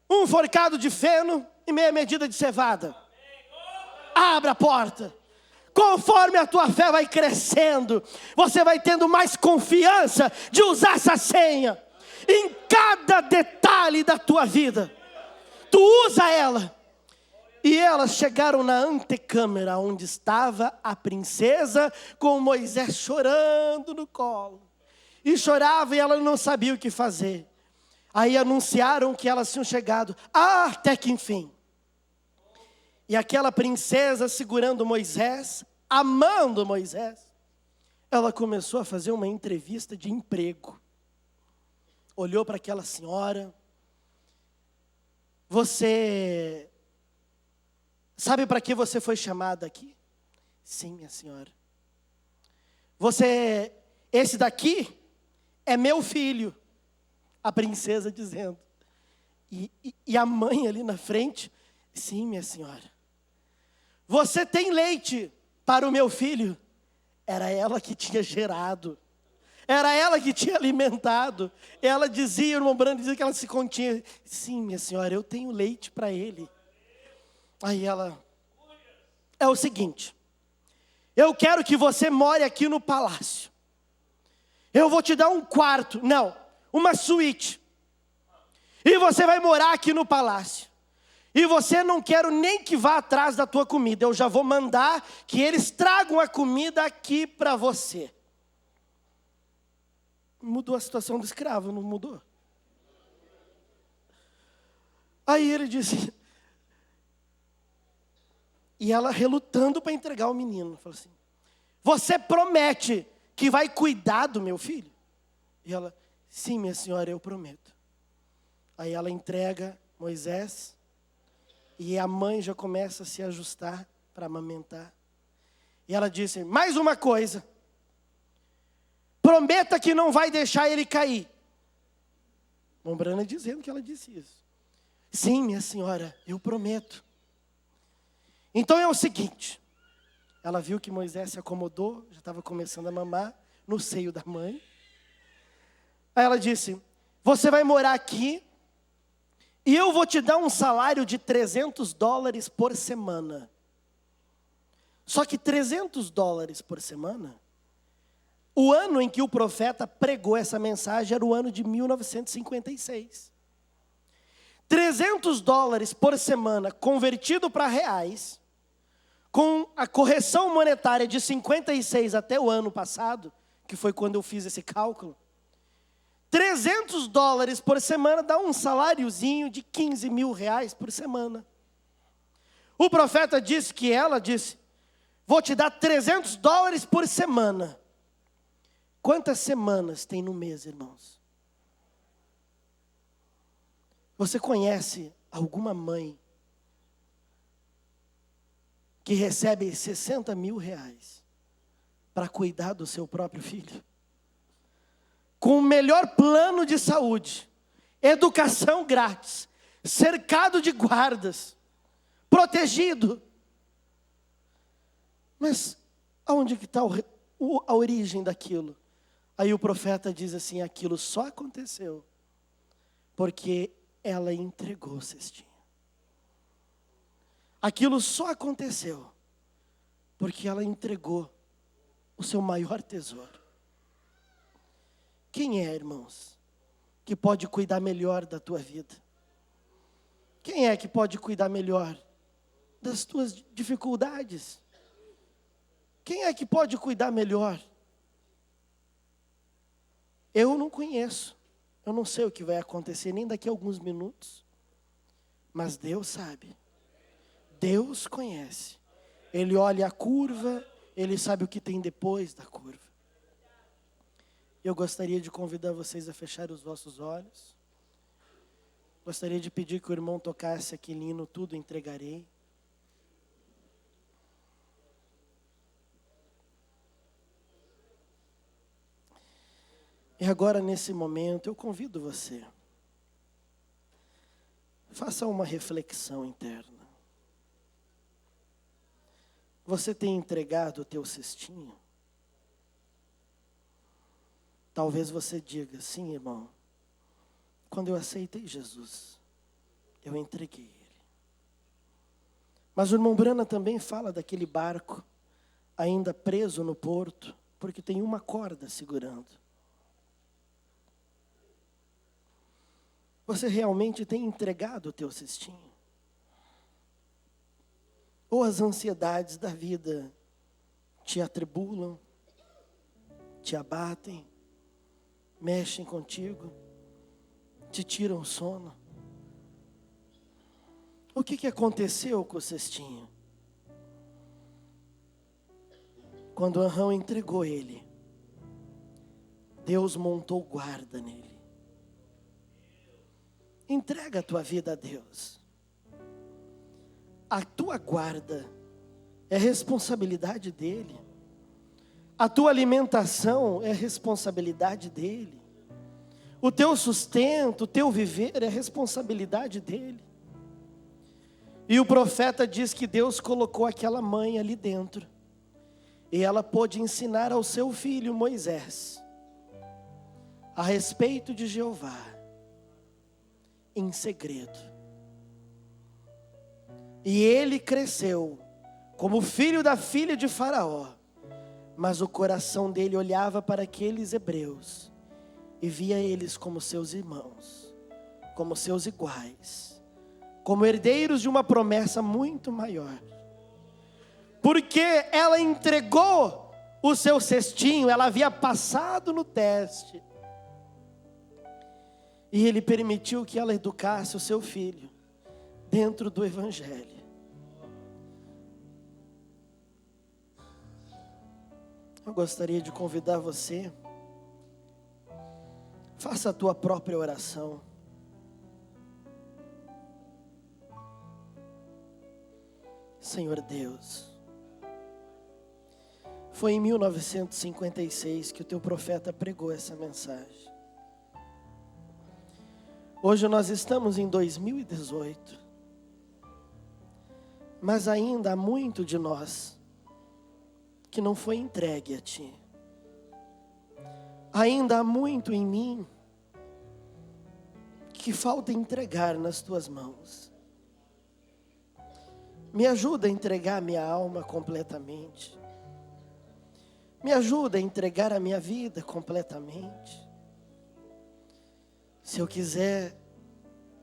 Um forcado de feno e meia medida de cevada. Abra a porta. Conforme a tua fé vai crescendo, você vai tendo mais confiança de usar essa senha. Em cada detalhe da tua vida, tu usa ela. E elas chegaram na antecâmara, onde estava a princesa com Moisés chorando no colo. E chorava e ela não sabia o que fazer. Aí anunciaram que elas tinham chegado, até que enfim. E aquela princesa segurando Moisés, amando Moisés, ela começou a fazer uma entrevista de emprego. Olhou para aquela senhora: você sabe para que você foi chamada aqui? Sim, minha senhora. Esse daqui é meu filho. A princesa dizendo. E a mãe ali na frente: sim, minha senhora. Você tem leite para o meu filho? Era ela que tinha gerado. Era ela que tinha alimentado. Ela dizia, o irmão Branham dizia que ela se continha. Sim, minha senhora, eu tenho leite para ele. Aí ela: é o seguinte, eu quero que você more aqui no palácio. Eu vou te dar um quarto, não, uma suíte. E você vai morar aqui no palácio. E você não quero nem que vá atrás da tua comida. Eu já vou mandar que eles tragam a comida aqui para você. Mudou a situação do escravo, não mudou? Aí ele disse... E ela relutando para entregar o menino. Falou assim, você promete que vai cuidar do meu filho? E ela, sim, minha senhora, eu prometo. Aí ela entrega Moisés. E a mãe já começa a se ajustar para amamentar. E ela disse, mais uma coisa. Prometa que não vai deixar ele cair. Mombrana dizendo que ela disse isso. Sim, minha senhora, eu prometo. Então é o seguinte. Ela viu que Moisés se acomodou, já estava começando a mamar no seio da mãe. Aí ela disse, você vai morar aqui e eu vou te dar um salário de $300 por semana. Só que $300 por semana, o ano em que o profeta pregou essa mensagem era o ano de 1956. $300 por semana convertido para reais, com a correção monetária de 56 até o ano passado, que foi quando eu fiz esse cálculo, $300 por semana dá um saláriozinho de R$15 mil por semana. O profeta disse que ela disse, vou te dar $300 por semana. Quantas semanas tem no mês, irmãos? Você conhece alguma mãe que recebe R$60 mil para cuidar do seu próprio filho? Com o melhor plano de saúde, educação grátis, cercado de guardas, protegido. Mas aonde que está a origem daquilo? Aí o profeta diz assim, aquilo só aconteceu porque ela entregou o cestinho. Aquilo só aconteceu porque ela entregou o seu maior tesouro. Quem é, irmãos, que pode cuidar melhor da tua vida? Quem é que pode cuidar melhor das tuas dificuldades? Quem é que pode cuidar melhor? Eu não conheço. Eu não sei o que vai acontecer nem daqui a alguns minutos. Mas Deus sabe. Deus conhece. Ele olha a curva, Ele sabe o que tem depois da curva. Eu gostaria de convidar vocês a fechar os vossos olhos. Gostaria de pedir que o irmão tocasse aquele hino, Tudo Entregarei. E agora, nesse momento, eu convido você. Faça uma reflexão interna. Você tem entregado o teu cestinho? Talvez você diga, sim, irmão. Quando eu aceitei Jesus, eu entreguei Ele. Mas o irmão Brana também fala daquele barco, ainda preso no porto, porque tem uma corda segurando. Você realmente tem entregado o teu cestinho? Ou as ansiedades da vida te atribulam, te abatem, mexem contigo, te tiram o sono? O que aconteceu com o cestinho? Quando Arão entregou ele, Deus montou guarda nele. Entrega a tua vida a Deus. A tua guarda é responsabilidade dEle. A tua alimentação é responsabilidade dEle. O teu sustento, o teu viver é responsabilidade dEle. E o profeta diz que Deus colocou aquela mãe ali dentro. E ela pôde ensinar ao seu filho Moisés a respeito de Jeová, em segredo. E ele cresceu como filho da filha de Faraó, Mas o coração dele olhava para aqueles hebreus e via eles como seus irmãos, como seus iguais, como herdeiros de uma promessa muito maior. Porque ela entregou o seu cestinho, ela havia passado no teste. E ele permitiu que ela educasse o seu filho dentro do Evangelho. Eu gostaria de convidar você, faça a tua própria oração. Senhor Deus, foi em 1956 que o teu profeta pregou essa mensagem. Hoje nós estamos em 2018, mas ainda há muito de nós que não foi entregue a Ti. Ainda há muito em mim que falta entregar nas Tuas mãos. Me ajuda a entregar minha alma completamente. Me ajuda a entregar a minha vida completamente. Se eu quiser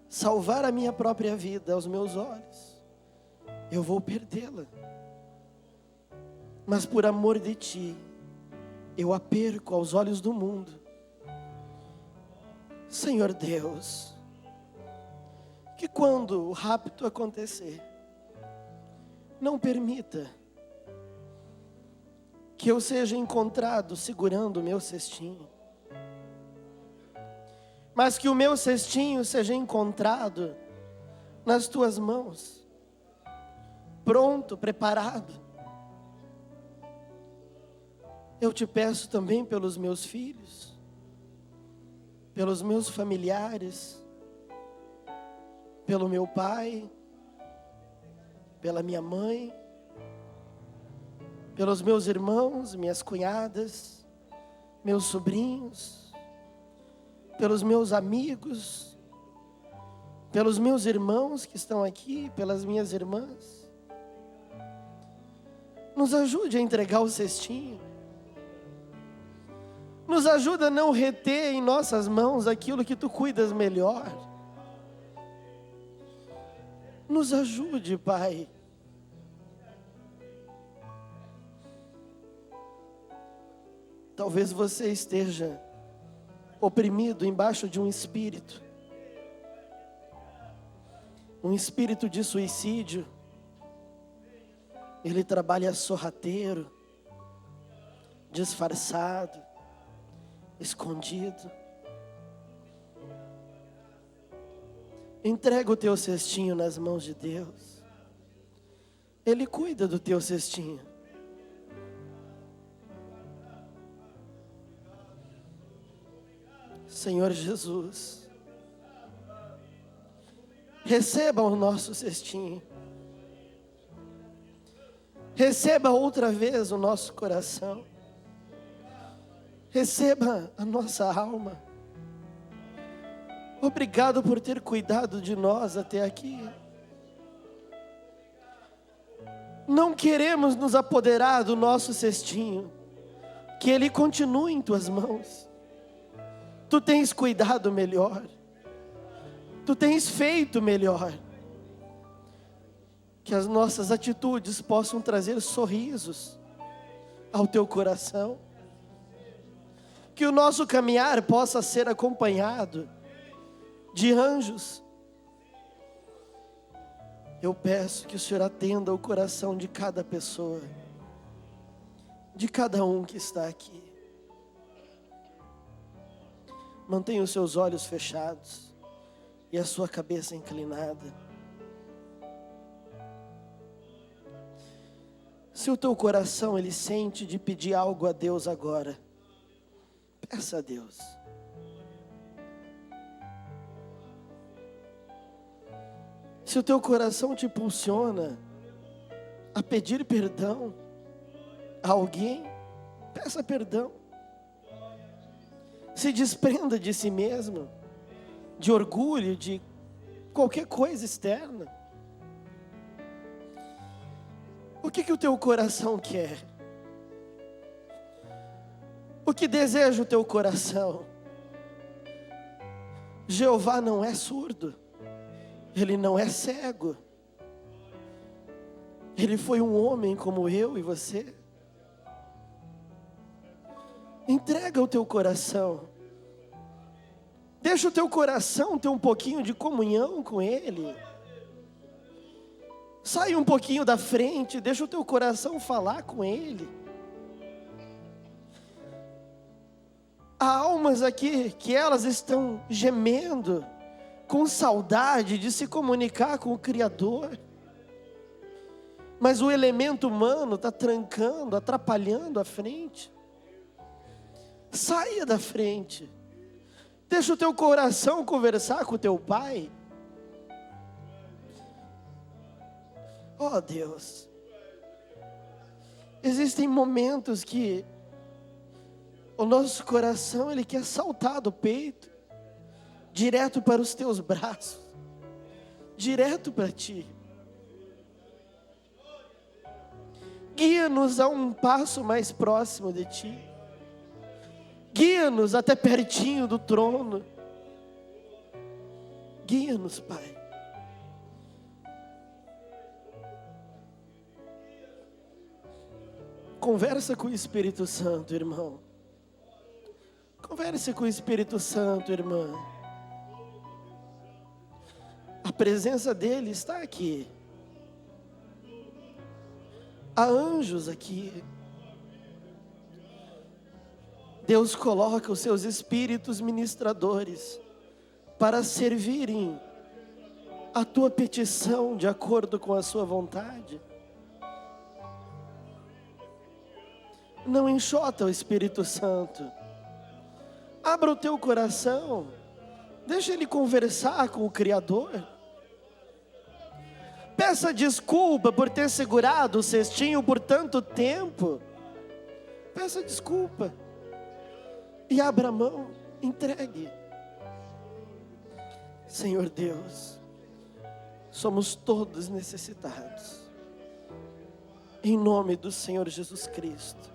salvar a minha própria vida aos meus olhos, eu vou perdê-la. Mas por amor de Ti, eu a perco aos olhos do mundo. Senhor Deus, que quando o rapto acontecer, não permita que eu seja encontrado segurando o meu cestinho, mas que o meu cestinho seja encontrado nas Tuas mãos, pronto, preparado. Eu Te peço também pelos meus filhos, pelos meus familiares, pelo meu pai, pela minha mãe, pelos meus irmãos, minhas cunhadas, meus sobrinhos, pelos meus amigos, pelos meus irmãos que estão aqui, pelas minhas irmãs. Nos ajude a entregar o cestinho. Nos ajuda a não reter em nossas mãos aquilo que Tu cuidas melhor. Nos ajude, Pai. Talvez você esteja oprimido embaixo de um espírito de suicídio. Ele trabalha sorrateiro, disfarçado, escondido. Entrega o teu cestinho nas mãos de Deus. Ele cuida do teu cestinho. Senhor Jesus, receba o nosso cestinho. Receba outra vez o nosso coração. Receba a nossa alma. Obrigado por ter cuidado de nós até aqui. Não queremos nos apoderar do nosso cestinho. Que ele continue em Tuas mãos. Tu tens cuidado melhor. Tu tens feito melhor. Que as nossas atitudes possam trazer sorrisos ao Teu coração. Que o nosso caminhar possa ser acompanhado de anjos. Eu peço que o Senhor atenda o coração de cada pessoa, de cada um que está aqui. Mantenha os seus olhos fechados e a sua cabeça inclinada. Se o teu coração ele sente de pedir algo a Deus agora, peça a Deus. Se o teu coração te impulsiona a pedir perdão a alguém, peça perdão. Se desprenda de si mesmo, de orgulho, de qualquer coisa externa. O que o teu coração quer? O que deseja o teu coração? Jeová não é surdo, Ele não é cego. Ele foi um homem como eu e você. Entrega o teu coração. Deixa o teu coração ter um pouquinho de comunhão com Ele. Sai um pouquinho da frente, deixa o teu coração falar com Ele. Há almas aqui que elas estão gemendo, com saudade de se comunicar com o Criador. Mas o elemento humano está trancando, atrapalhando a frente. Saia da frente. Deixa o teu coração conversar com o teu Pai. Oh Deus, existem momentos que o nosso coração, ele quer saltar do peito, direto para os teus braços, direto para Ti. Guia-nos a um passo mais próximo de Ti. Guia-nos até pertinho do trono. Guia-nos, Pai. Conversa com o Espírito Santo, irmão. Converse com o Espírito Santo, irmã. A presença dele está aqui. Há anjos aqui. Deus coloca os seus espíritos ministradores para servirem a tua petição de acordo com a sua vontade. Não enxota o Espírito Santo. Abra o teu coração. Deixa ele conversar com o Criador. Peça desculpa por ter segurado o cestinho por tanto tempo. Peça desculpa. E abra a mão, entregue. Senhor Deus, somos todos necessitados. Em nome do Senhor Jesus Cristo,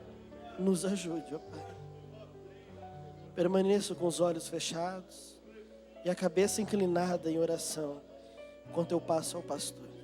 nos ajude, ó Pai. Permaneça com os olhos fechados e a cabeça inclinada em oração, enquanto eu passo ao pastor.